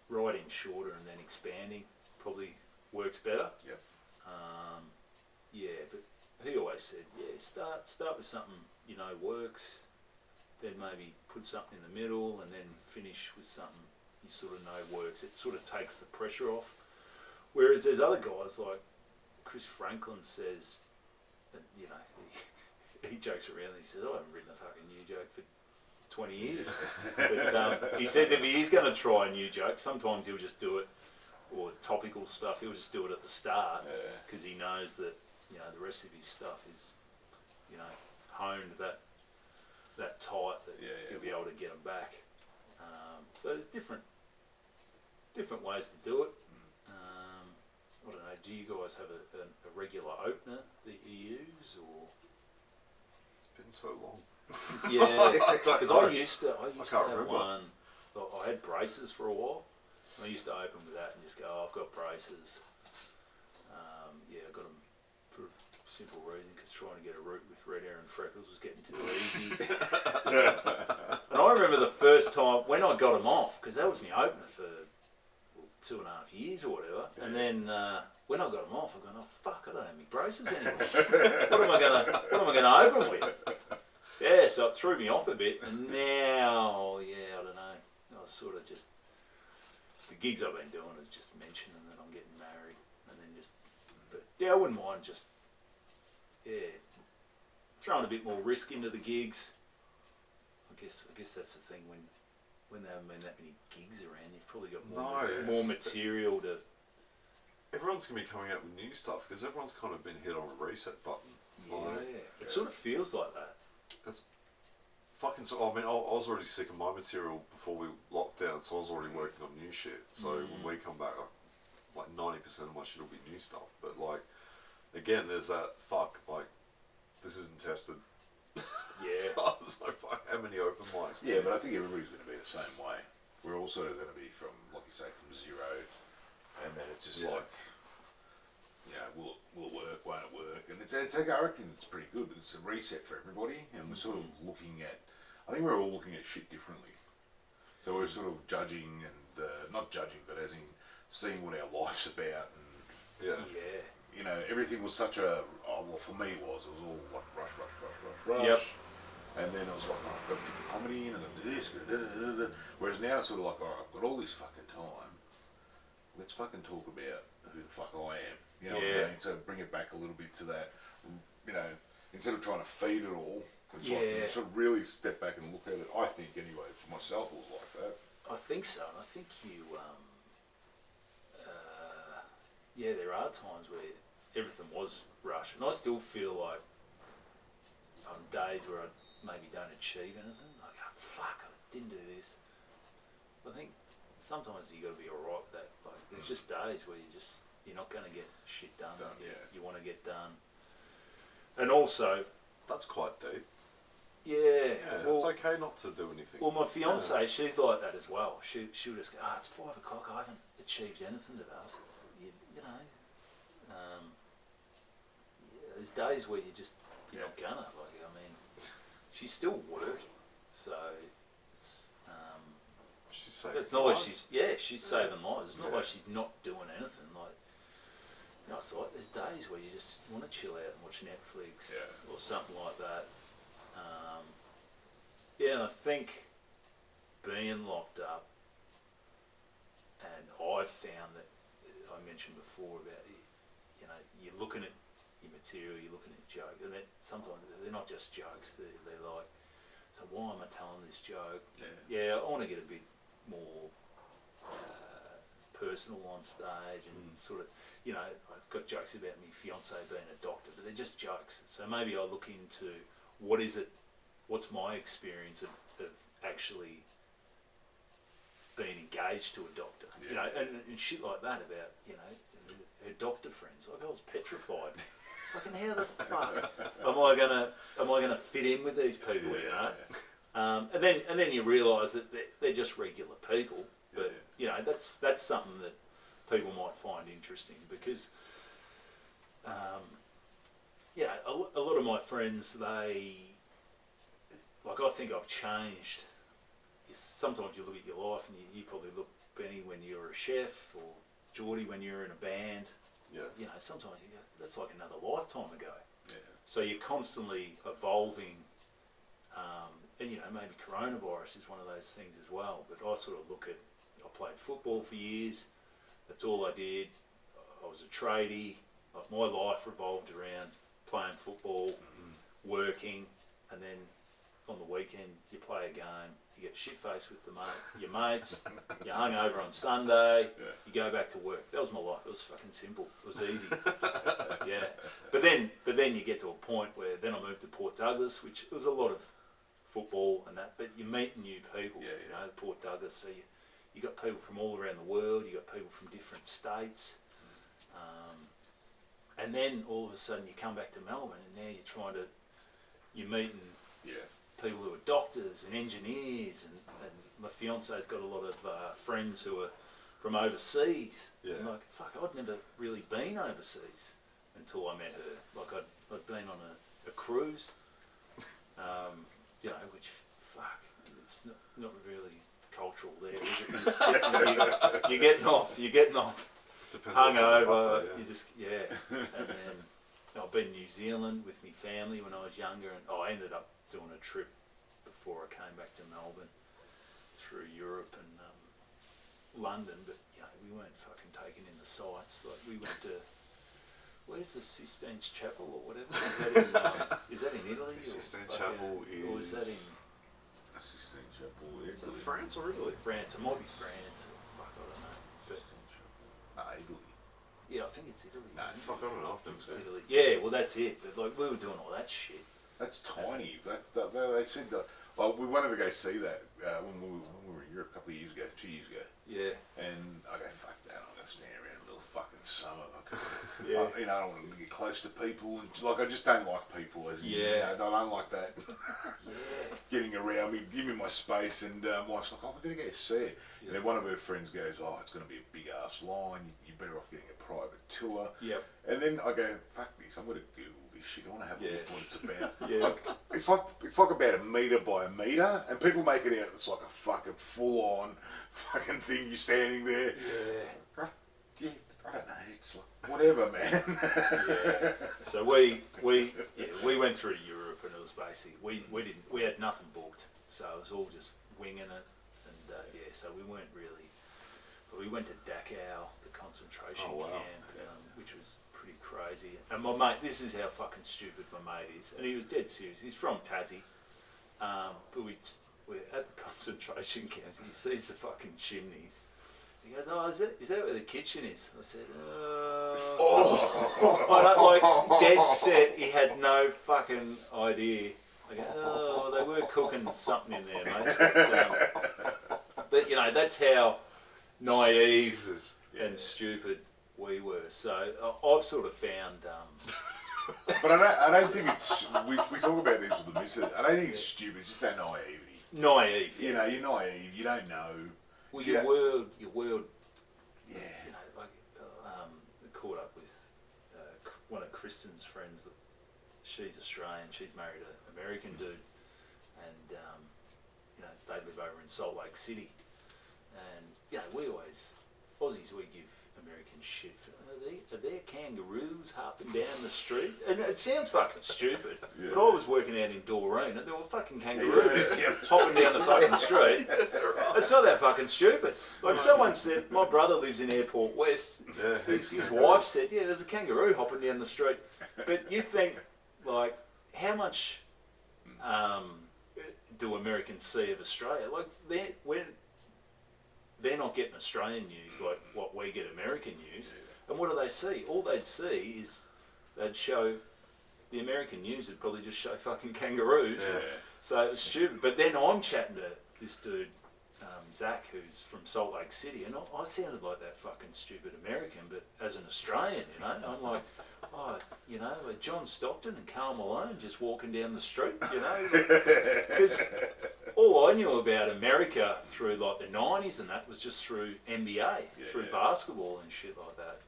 writing shorter and then expanding probably works better. Yep. But he always said, start with something you know works, then maybe put something in the middle, and then finish with something you sort of know works. It sort of takes the pressure off. Whereas there's other guys like Chris Franklin says, and, you know, he jokes around. He says, I haven't written a fucking new joke for 20 years. But he says if he is going to try a new joke, sometimes he'll just do it, or topical stuff, he'll just do it at the start, because he knows that, you know, the rest of his stuff is, you know, honed that tight that he'll be able to get them back. So there's different ways to do it. I don't know, do you guys have a regular opener that you use, or? It's been so long. Yeah, because I used to have one. I had braces for a while. I used to open with that and just go, I've got braces. I got them for a simple reason, because trying to get a root with red hair and freckles was getting too easy. And I remember the first time when I got them off, because that was my opener for 2.5 years or whatever, and then when I got them off, I go, oh fuck, I don't have any braces anymore. What am I gonna open with? Yeah, so it threw me off a bit, and now, I don't know. I was sort of just, the gigs I've been doing is just mentioning that I'm getting married, and then I wouldn't mind just, throwing a bit more risk into the gigs. I guess that's the thing when there haven't been that many gigs around, you've probably got more material to everyone's going to be coming out with new stuff because everyone's kind of been hit on a reset button. It sort of feels like that. That's fucking. So I mean, I was already sick of my material before we locked down, so I was already working on new shit. So when we come back, like 90% of my shit will be new stuff. But like, again, there's that like, this isn't tested. Yeah. So I was like, fuck, how many open mics? Yeah, but I think everybody's going to be the same way. We're also going to be from, like you say, from zero, and then it's just like, you know, will it work, won't it work? And it's like, I reckon it's pretty good. It's a reset for everybody, and we're sort of looking at, I think we're all looking at shit differently. So we're sort of judging and, not judging, but as in seeing what our life's about. And, you know, everything was such a, well, for me it was all like rush. Yep. And then it was like, oh, I've got to fit the comedy in, and I've got to do this. Whereas now it's sort of like, all right, I've got all this fucking time. Let's fucking talk about who the fuck I am. You know what I mean? So bring it back a little bit to that, you know, instead of trying to feed it all, it's like you sort of really step back and look at it. I think anyway, for myself it was like that. I think so. And I think you, there are times where everything was rushed. And I still feel like on days where I maybe don't achieve anything, like, oh, fuck, I didn't do this. I think sometimes you got to be alright with that. Like, there's just days where you're not going to get shit done. You want to get done. And also, that's quite deep. Yeah, well, it's okay not to do anything. Well, my fiance, she's like that as well. She'll just go, it's 5 o'clock, I haven't achieved anything today. I said, you know, there's days where you're not gonna. Like, I mean, she's still working, so it's she's saving. It's not like she's saving lives. It's not like she's not doing anything. Like, you know, it's like there's days where you just want to chill out and watch Netflix or something like that. And I think being locked up, and I've found that I mentioned before about, you know, you're looking at your material, you're looking at jokes, and sometimes they're not just jokes. They're like, so why am I telling this joke? I want to get a bit more personal on stage, and sort of, you know, I've got jokes about my fiance being a doctor, but they're just jokes. So maybe I look into what's my experience of actually being engaged to a doctor, you know, and shit like that about, you know, her doctor friends. Like, I was petrified. Fucking how the fuck am I gonna fit in with these people, you know? And then you realise that they're just regular people, but you know, that's something that people might find interesting because, you know, a lot of my friends, I think I've changed. Sometimes you look at your life and you probably look, Benny, when you were a chef, or Geordie when you were in a band. You know, sometimes you go, that's like another lifetime ago. So you're constantly evolving, and you know, maybe coronavirus is one of those things as well. But I sort of look at, I played football for years. That's all I did. I was a tradie. Like, my life revolved around playing football, working, and then on the weekend you play a game, you get shit-faced with your mates, you're hungover on Sunday, you go back to work. That was my life. It was fucking simple. It was easy. But then you get to a point where then I moved to Port Douglas, which was a lot of football and that, but you meet new people, you know, Port Douglas, so you got people from all around the world, you got people from different states, and then all of a sudden you come back to Melbourne and now you're meeting people who are doctors and engineers, and my fiance's got a lot of friends who are from overseas. And like, fuck, I'd never really been overseas until I met her. Like, I'd been on a cruise, you know, which, fuck, it's not really cultural there, is it? You're getting off. Depends hungover, you just, and then I've been in New Zealand with my family when I was younger, and I ended up doing a trip before I came back to Melbourne through Europe and London, but you know, we weren't fucking taking in the sights. Like, we went to, where's the Sistine Chapel or whatever? Is that in Italy? Sistine Chapel or is that in Sistine Chapel? Is it France or Italy? France? It might be France. Fuck, I don't know. But Italy. Yeah, I think it's Italy. Nah, isn't it? fuck, I don't know. I've never seen it. Italy. Yeah, well, that's it. But like, we were doing all that shit. That's tiny. They said that. Well, we wanted to go see that when we were in Europe a couple of years ago, 2 years ago. Yeah. And I go, fuck that, I'm going to stand around in a little fucking summer. Like, Yeah. I don't want to get close to people. And, like, I just don't like people. As in, Yeah. I don't like that. Yeah. Getting around me, give me my space. And wife's like, oh, we're going to go see it. Yeah. And then one of her friends goes, oh, it's going to be a big ass line. You're better off getting a private tour. Yep. And then I go, fuck this, I'm going to Google this shit. I want to have a look what it's about. Yeah. It's like about a metre by a metre, and people make it out it's like a fucking full on fucking thing. You're standing there. Yeah. Yeah, I don't know. It's like whatever, man. Yeah. So we went through Europe, and it was basically we had nothing booked, so it was all just winging it, and so we weren't really. But we went to Dachau, the concentration camp, which was pretty crazy. And my mate, this is how fucking stupid my mate is, and he was dead serious. He's from Tassie, but we're at the concentration camps, and he sees the fucking chimneys. He goes, oh, is that where the kitchen is? I said, like, dead set, he had no fucking idea. I go, oh, they were cooking something in there, mate. But you know, that's how naive and stupid we were. So I've sort of found... But I don't think it's... We talk about this with the missus. I don't think it's stupid, it's just that naivety. Naive, yeah. You know, you're naive, you don't know. Well, your world, yeah. you know, like, caught up with one of Kristen's friends. She's Australian, she's married an American dude, and, you know, they live over in Salt Lake City. And, you know, Aussies, we give American shit for, are there kangaroos hopping down the street? And it sounds fucking stupid, but I was working out in Doreen and there were fucking kangaroos hopping down the fucking street. It's not that fucking stupid. Like someone said, my brother lives in Airport West, his wife said, yeah, there's a kangaroo hopping down the street. But you think, like, how much do Americans see of Australia? Like, they're not getting Australian news like what we get American news. And what do they see? All they'd see is they'd show, the American news would probably just show fucking kangaroos. Yeah. So it was stupid. But then I'm chatting to this dude, Zach, who's from Salt Lake City, and I sounded like that fucking stupid American, but as an Australian, you know, I'm like, oh, you know, John Stockton and Karl Malone just walking down the street, you know, because all I knew about America through like the 90s and that was just through NBA, through basketball and shit like that.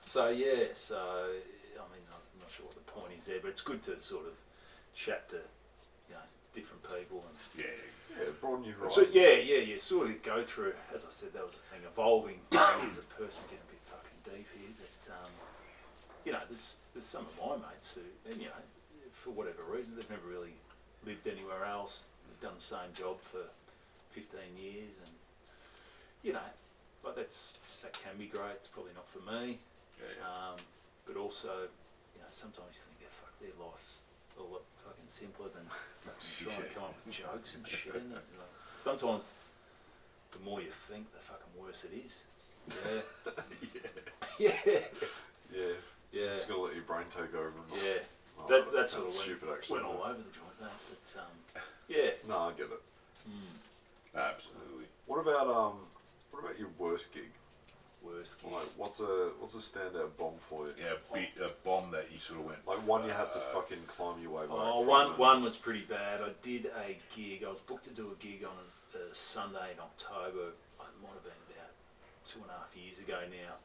So I mean, I'm not sure what the point is there, but it's good to sort of chat to, you know, different people and broaden your horizons. So you sort of go through, as I said, that was the thing, evolving as a person, getting a bit fucking deep here. But you know, there's some of my mates who, and you know, for whatever reason, they've never really lived anywhere else. They've done the same job for 15 years, and you know, like that can be great. It's probably not for me. But also, you know, sometimes you think, their life's a lot fucking simpler than trying to come up with jokes and shit, isn't it? Like, sometimes the more you think, the fucking worse it is. Yeah. So just gotta let your brain take over. Yeah. Oh, That sort of stupid, actually. went all over the joint, mate. But No, I get it. Absolutely. What about your worst gig? Worst gig. Like, what's a standout bomb for you? Yeah, a bomb that you sort of went... Like one you had to fucking climb your way back one was pretty bad. I did a gig. I was booked to do a gig on a Sunday in October. It might have been about 2.5 years ago now.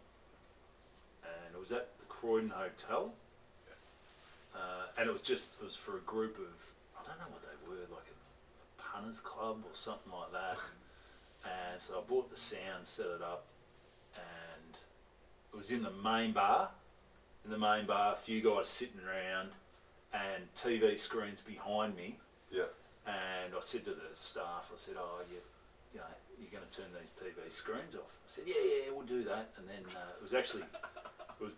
And it was at the Croydon Hotel. And it was for a group of, I don't know what they were, like a punters club or something like that. And so I bought the sound, set it up, and it was in the main bar. In the main bar, a few guys sitting around, and TV screens behind me. Yeah. And I said to the staff, I said, "Oh, you know, you're going to turn these TV screens off." I said, "Yeah, we'll do that." And then it was actually it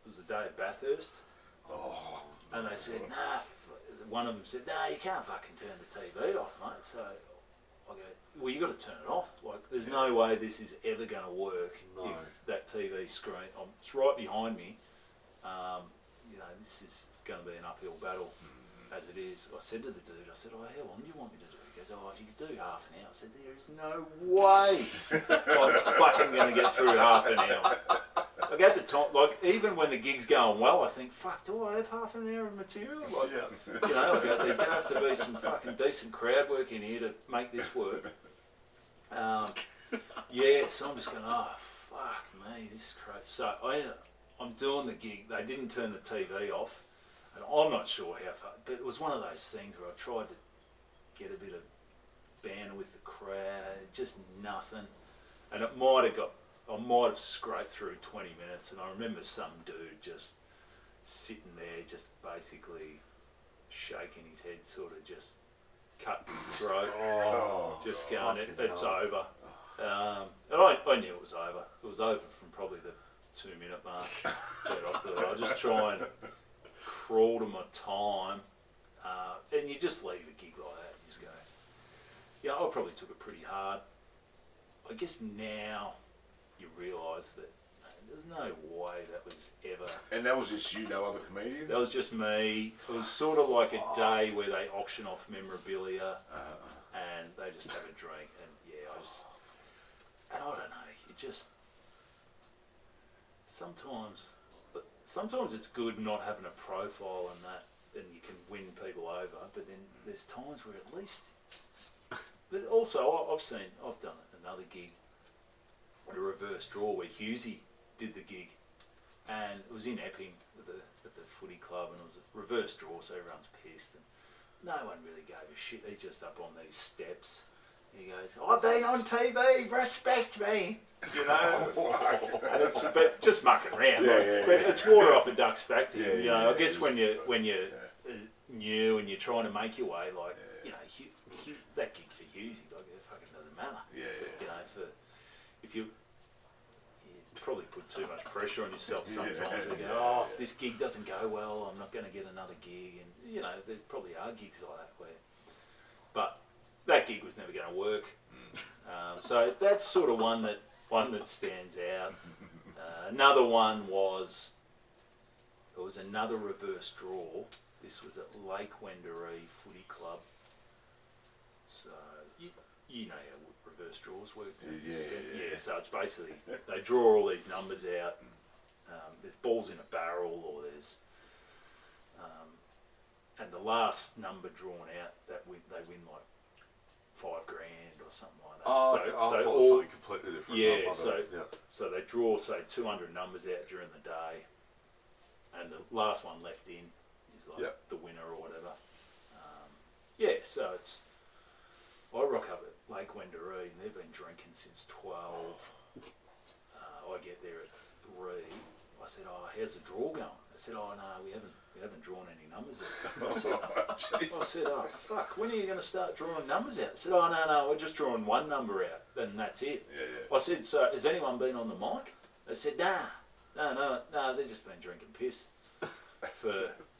was the day of Bathurst. Oh. And they said, "Nah." One of them said, "No, you can't fucking turn the TV off, mate." So I go, well, you got to turn it off. Like, there's no way this is ever going to work if that TV screen, it's right behind me. You know, this is going to be an uphill battle as it is. I said to the dude, I said, oh, how long do you want me to do? He goes, oh, if you could do half an hour. I said, there is no way I'm fucking going to get through half an hour. Like at the time, like even when the gig's going well, I think, fuck, do I have half an hour of material? Like, you know, like, there's going to have to be some fucking decent crowd work in here to make this work. Yeah, so I'm just going, oh, fuck me, this is crazy. So I'm doing the gig. They didn't turn the TV off, and I'm not sure how far, but it was one of those things where I tried to get a bit of banter with the crowd, just nothing, and I might have scraped through 20 minutes, and I remember some dude just sitting there, just basically shaking his head, sort of just cutting his throat, just going, it's over. And I knew it was over. It was over from probably the 2-minute mark. I just try and crawl to my time, and you just leave a gig like that. You just go, you know, I probably took it pretty hard. I guess now you realise that there's no way that was ever. And that was just you, no other comedians? That was just me. It was sort of like a day where they auction off memorabilia and they just have a drink. And yeah, I don't know, you just, sometimes it's good not having a profile and that, and you can win people over, but then there's times where at least, but also I've done another gig, a reverse draw where Hughesy did the gig, and it was in Epping at the footy club, and it was a reverse draw, so everyone's pissed, and no one really gave a shit. He's just up on these steps. He goes, I've been on TV, respect me, you know. And it's but just mucking around. But it's water off a duck's back to you. You know, I guess when you're new and you're trying to make your way, like you know, that gig for Hughesy, like it fucking doesn't matter. But, you know, if you probably put too much pressure on yourself sometimes. You go, if this gig doesn't go well, I'm not going to get another gig, and you know, there probably are gigs like that where, but that gig was never going to work. So that's sort of one that stands out. Another one was, it was another reverse draw. This was at Lake Wendouree Footy Club. So you know how reverse draws work. Yeah. So it's basically they draw all these numbers out. There's balls in a barrel, or there's and the last number drawn out they win like $5,000 or something like that. I thought it was something completely different. So they draw, say, 200 numbers out during the day, and the last one left in is like the winner or whatever. So it's, I rock up at Lake Wendouree, and they've been drinking since 12. I get there at 3. I said, how's the draw going? They said, no, we haven't drawn any numbers out. I said, fuck, when are you going to start drawing numbers out? I said, no, we're just drawing one number out, and that's it. I said, so has anyone been on the mic? They said, no, they've just been drinking piss.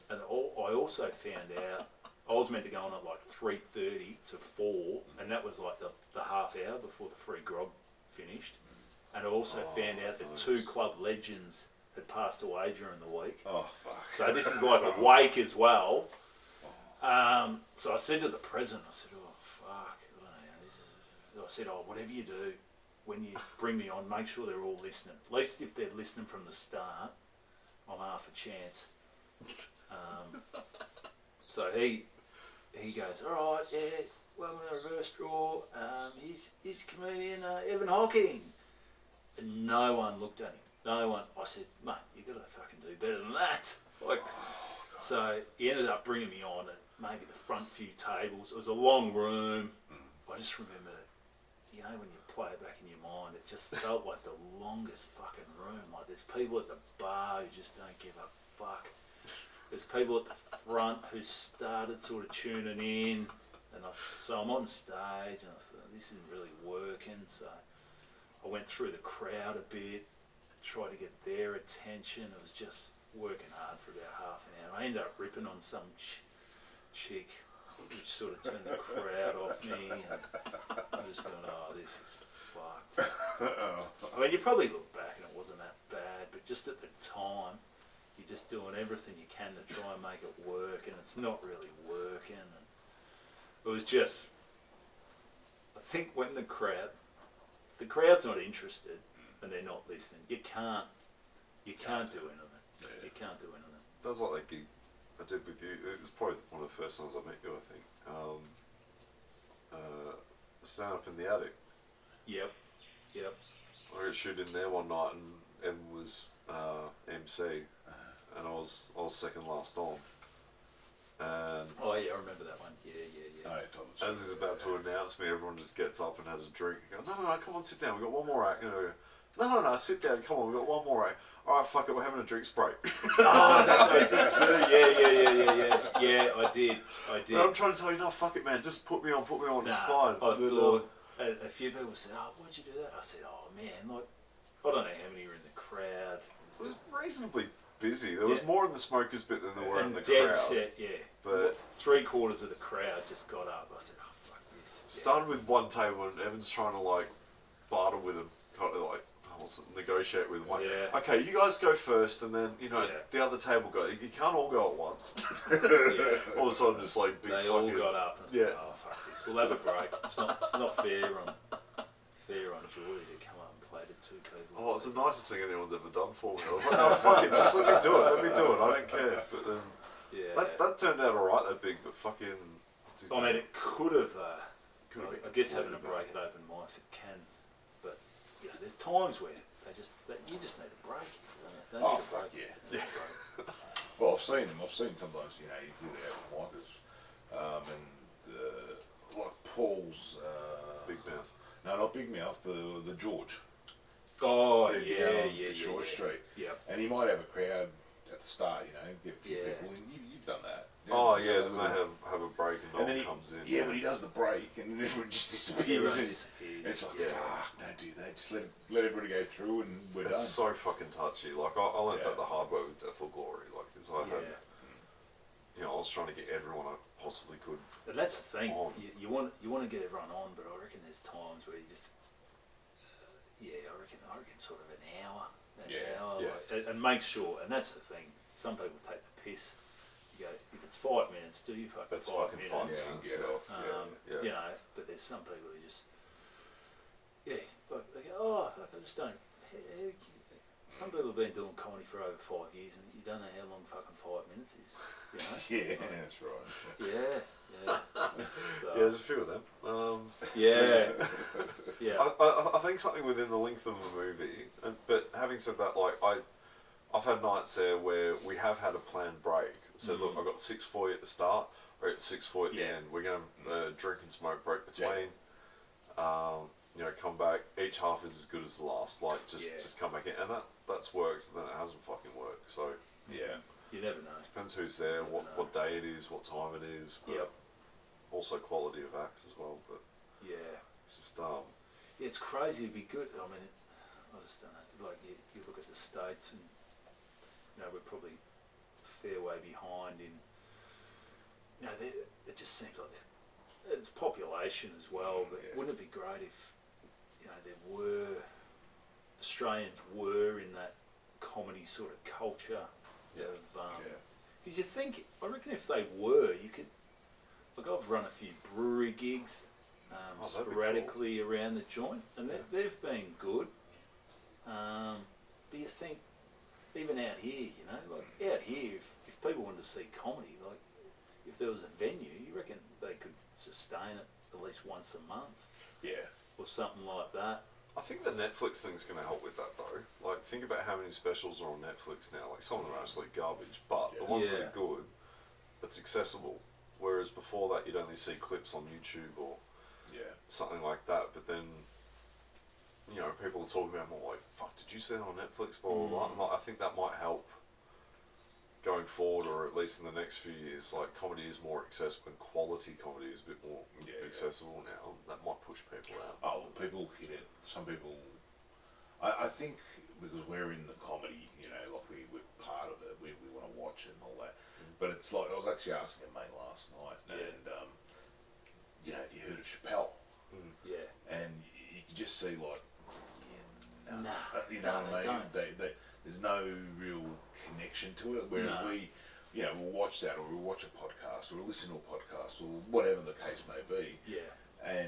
And I also found out, I was meant to go on at like 3:30 to 4, and that was like the half hour before the free grog finished. And I also found out that 2 club legends had passed away during the week. So this is like a wake as well. So I said to the president, I said, fuck. I said, whatever you do, when you bring me on, make sure they're all listening. At least if they're listening from the start, I'm half a chance. So he goes, all right, well, we're going to reverse draw. He's comedian Evan Hocking. And no one looked at him. No one. I said, mate, you got to fucking do better than that. So he ended up bringing me on at maybe the front few tables. It was a long room. I just remember, you know, when you play it back in your mind, it just felt like the longest fucking room. Like there's people at the bar who just don't give a fuck. There's people at the front who started sort of tuning in. So I'm on stage and I thought, this isn't really working. So I went through the crowd a bit, tried to get their attention. It was just working hard for about half an hour. I ended up ripping on some chick, which sort of turned the crowd off me, and I'm just going, oh, this is fucked. I mean, you probably look back and it wasn't that bad, but just at the time, you're just doing everything you can to try and make it work, and it's not really working. And it was just, I think when the crowd's not interested and they're not listening, you can't do anything. Yeah. You can't do anything. That's like that gig I did with you. It was probably one of the first times I met you, I think. Stand up in the attic. Yep. I got shoot in there one night, and Evan was MC, and I was second last on. And Oh yeah, I remember that one. Yeah. Oh, yeah, Thomas. as he's about to announce me, everyone just gets up and has a drink. And go, no, come on, sit down. We got one more act. You know, no, sit down. Come on, we got one more act. All right, fuck it, we're having a drinks break. Oh, I did too. Yeah, I did. But I'm trying to tell you, no, fuck it, man. Just put me on. It's fine. I thought a few people said, "Oh, why'd you do that?" I said, "Oh man, like I don't know how many were in the crowd." It was reasonably busy. There was more in the smokers bit than there were in the dead crowd. set, yeah. But 3/4 of the crowd just got up. I said, "Oh fuck this." Yeah. started with one table, and Evan's trying to like barter with him, kind of like negotiate with him. Like, Yeah. okay, you guys go first, and then the other table go. You can't all go at once. All of a sudden, just like big. They all got up. And I said, Yeah. "Oh fuck this. We'll have a break. It's not fair on Geordie to come up and play to two people." Oh, it's the nicest thing anyone's ever done for me. I was like, no, fuck it, just let me do it. I don't care. But then that turned out alright, that big, but fucking. What's his I mean, name? it could have. Could've I guess been having a completely break at open mics, it can. But there's times where you just need a break. They need Oh, a fuck break. yeah. Well, I've seen them. I've seen sometimes, you do the open micers. And like Paul's... Big mouth. No, not Big Mouth, the George. Oh, They're yeah, down yeah. Fitzroy Street. Yep. And he might have a crowd at the start, get a few Yeah. people in. You've done that. Oh, You've yeah, done then that they little- have a break and no and then one he comes in. Yeah, but he does the break and everyone just disappears. Everyone And disappears. it's like, Yeah. fuck, don't do that. Just let everybody go through and we're It's done. so fucking touchy. Like, I learned Yeah. that the hard way with Death or Glory. Like, because I had, Yeah. I was trying to get everyone I possibly could. But that's the thing. On. You want to get everyone on, but I reckon there's times where you just, I reckon sort of an hour, Yeah. like, and make sure. And that's the thing. Some people take the piss. You go, if it's 5 minutes, do you fucking That's 5 fucking minutes? fine. Yeah, get off. Yeah. But there's some people who just, like they go, oh, fuck, I just don't. Some people have been doing comedy for over 5 years, and you don't know how long fucking 5 minutes is. Yeah, that's right. Yeah. So, Yeah, there's a few of them. yeah. I think something within the length of the movie, but having said that, like I've had nights there where we have had a planned break. So look, I got 6 for you at the start, or at 6 for you at the end. We're gonna have a drink and smoke break between. Come back. Each half is as good as the last. Like just come back in, and that's worked. And then it hasn't fucking worked. So Yeah. You never know. depends who's there, what day it is, what time it is. But also quality of acts as well. But it's just Yeah, it's crazy to be good. I mean, I just don't know. Like you look at the States, and we're probably a fair way behind in. It just seems like it's population as well. But wouldn't it be great if there were Australians were in that comedy sort of culture because you think, I reckon if they were, you could, like I've run a few brewery gigs sporadically around the joint, and they've been good, but you think, even out here, like out here, if people wanted to see comedy, like if there was a venue, you reckon they could sustain it at least once a month? Yeah. Or something like that. I think the Netflix thing's going to help with that though. Like, think about how many specials are on Netflix now. Like, some of them are absolute garbage, but the ones that are good, it's accessible. Whereas before that, you'd only see clips on YouTube or something like that. But then, people are talking about more like, "Fuck, did you see that on Netflix?" Blah blah blah. And like, I think that might help going forward, or at least in the next few years. Like, comedy is more accessible, and quality comedy is a bit more accessible now. That might push people out. Oh, well, people hit it. Some people, I think, because we're in the comedy, like we're part of it, we want to watch it and all that. But it's like, I was actually asking a mate last night, and heard of Chappelle, Yeah. and you can just see like, Nah, you know no, what they I mean? don't. There's no real connection to it. Whereas No. we, you know, we'll watch that, or we'll watch a podcast, or listen to a podcast, or whatever the case may be. Yeah.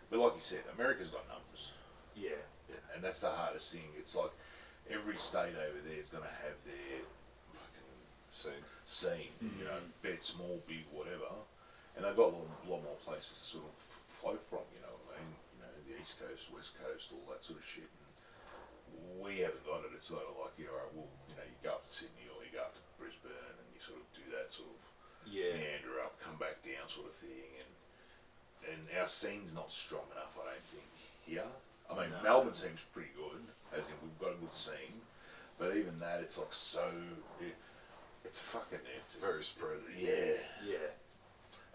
But like you said, America's got numbers, Yeah. and that's the hardest thing. It's like every state over there is going to have their fucking scene. You know, be it small, big, whatever, and they've got a lot more places to sort of flow from. You know what I mean? You know, the East Coast, West Coast, all that sort of shit. And we haven't got it. It's sort of like, you know, well, you know, you go up to Sydney or you go up to Brisbane, and you sort of do that sort of meander up, come back down, sort of thing, and our scene's not strong enough, I don't think, here. I mean, No. Melbourne seems pretty good, as in we've got a good scene, but even that, it's like it's fucking, it's Very spread. Yeah. Yeah.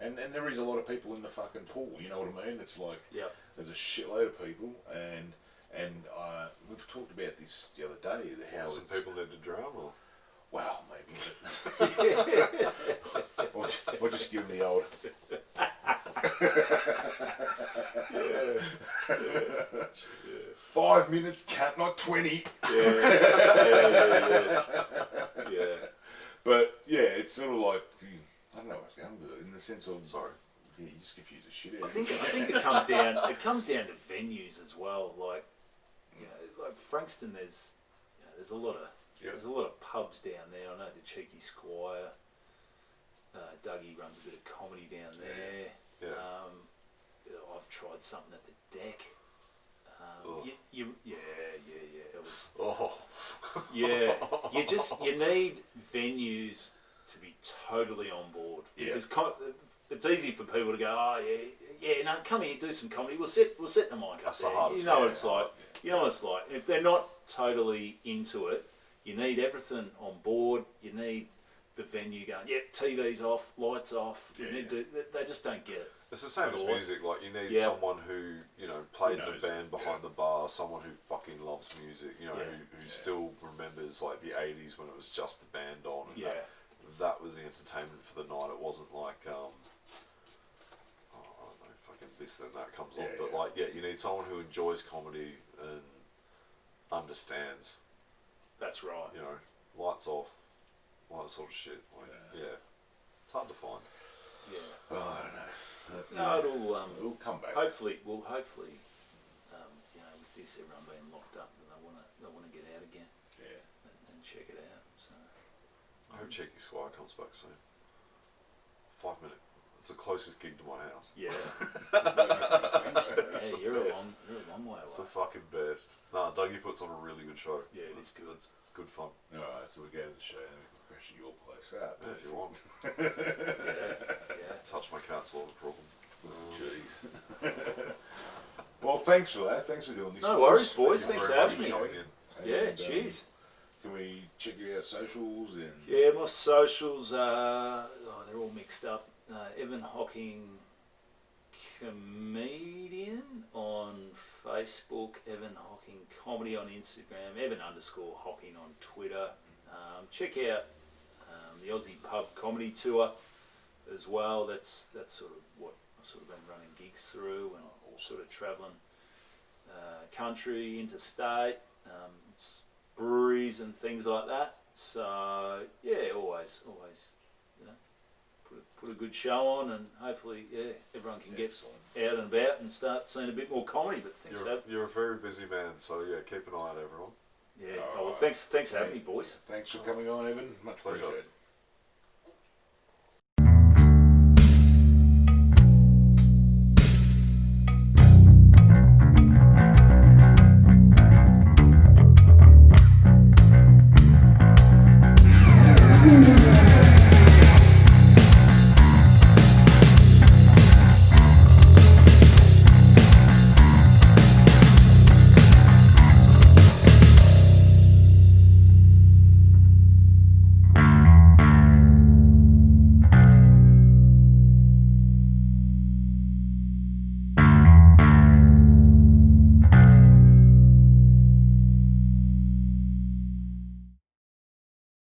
And there is a lot of people in the fucking pool, you know what I mean? It's like, Yep. there's a shitload of people, and we've talked about this the other day, how Some people need to drown, or well, maybe, but or just give them the old. 5 minutes, cat, not 20. Yeah. But yeah, it's sort of like, I don't know what's going with it, in the sense of, sorry. yeah, you just confuse the shit out I of me. think it comes down. It comes down to venues as well. Like, you know, like Frankston, there's a lot of there's a lot of pubs down there. I know the Cheeky Squire. Dougie runs a bit of comedy down there. Yeah. I've tried something at the Deck. Oh. Yeah. It was. Oh. Yeah, you need venues to be totally on board, because it's easy for people to go, oh yeah, no, come here, do some comedy. We'll set the mic up That's there. the hardest You know thing. what it's like. You know what it's like. If they're not totally into it, you need everything on board. You need the venue going, TV's off, lights off. You need to. They just don't get it. It's the same as Otherwise- music. Like, you need someone who, you know, played in a band behind the bar, someone who fucking loves music, you know, who still remembers like the 80s when it was just the band on, and that was the entertainment for the night. It wasn't like I don't know, fucking this then that comes on, but like you need someone who enjoys comedy and understands. That's right. You know, lights off, all that sort of shit. Like, it's hard to find. Yeah. Oh, I don't know. No, it'll come back. Hopefully, you know, with this everyone being locked up, they wanna get out again. Yeah. And check it out. So. I hope Cheeky Squire comes back soon. 5 minutes. It's the closest gig to my house. Yeah. It's the You're a best. long way away. It's the fucking best. Nah, Dougie puts on a really good show. Yeah, it is good. It's good fun. Alright, so we go to the show and we can crash at your place. Yeah, if you want. Yeah. Touch my cat's will have a problem. Jeez. Well, thanks for that. Thanks for doing this. No for worries, us. boys. Thank Thanks you for very having much me. coming in. Yeah, And, cheers. Can we check you out socials and? Yeah, my socials are they're all mixed up. Evan Hocking Comedian on Facebook, Evan Hocking Comedy on Instagram, Evan_Hocking on Twitter. Check out the Aussie Pub Comedy Tour as well. That's sort of what I've sort of been running gigs through, and all sort of travelling country, interstate, it's breweries and things like that. So yeah, always, you know, put a good show on, and hopefully, everyone can get out and about and start seeing a bit more comedy. But You're a very busy man, so yeah, keep an eye out, everyone. yeah. Well, thanks for having me, boys. Thanks for coming on, Evan. Much Pleasure. appreciated.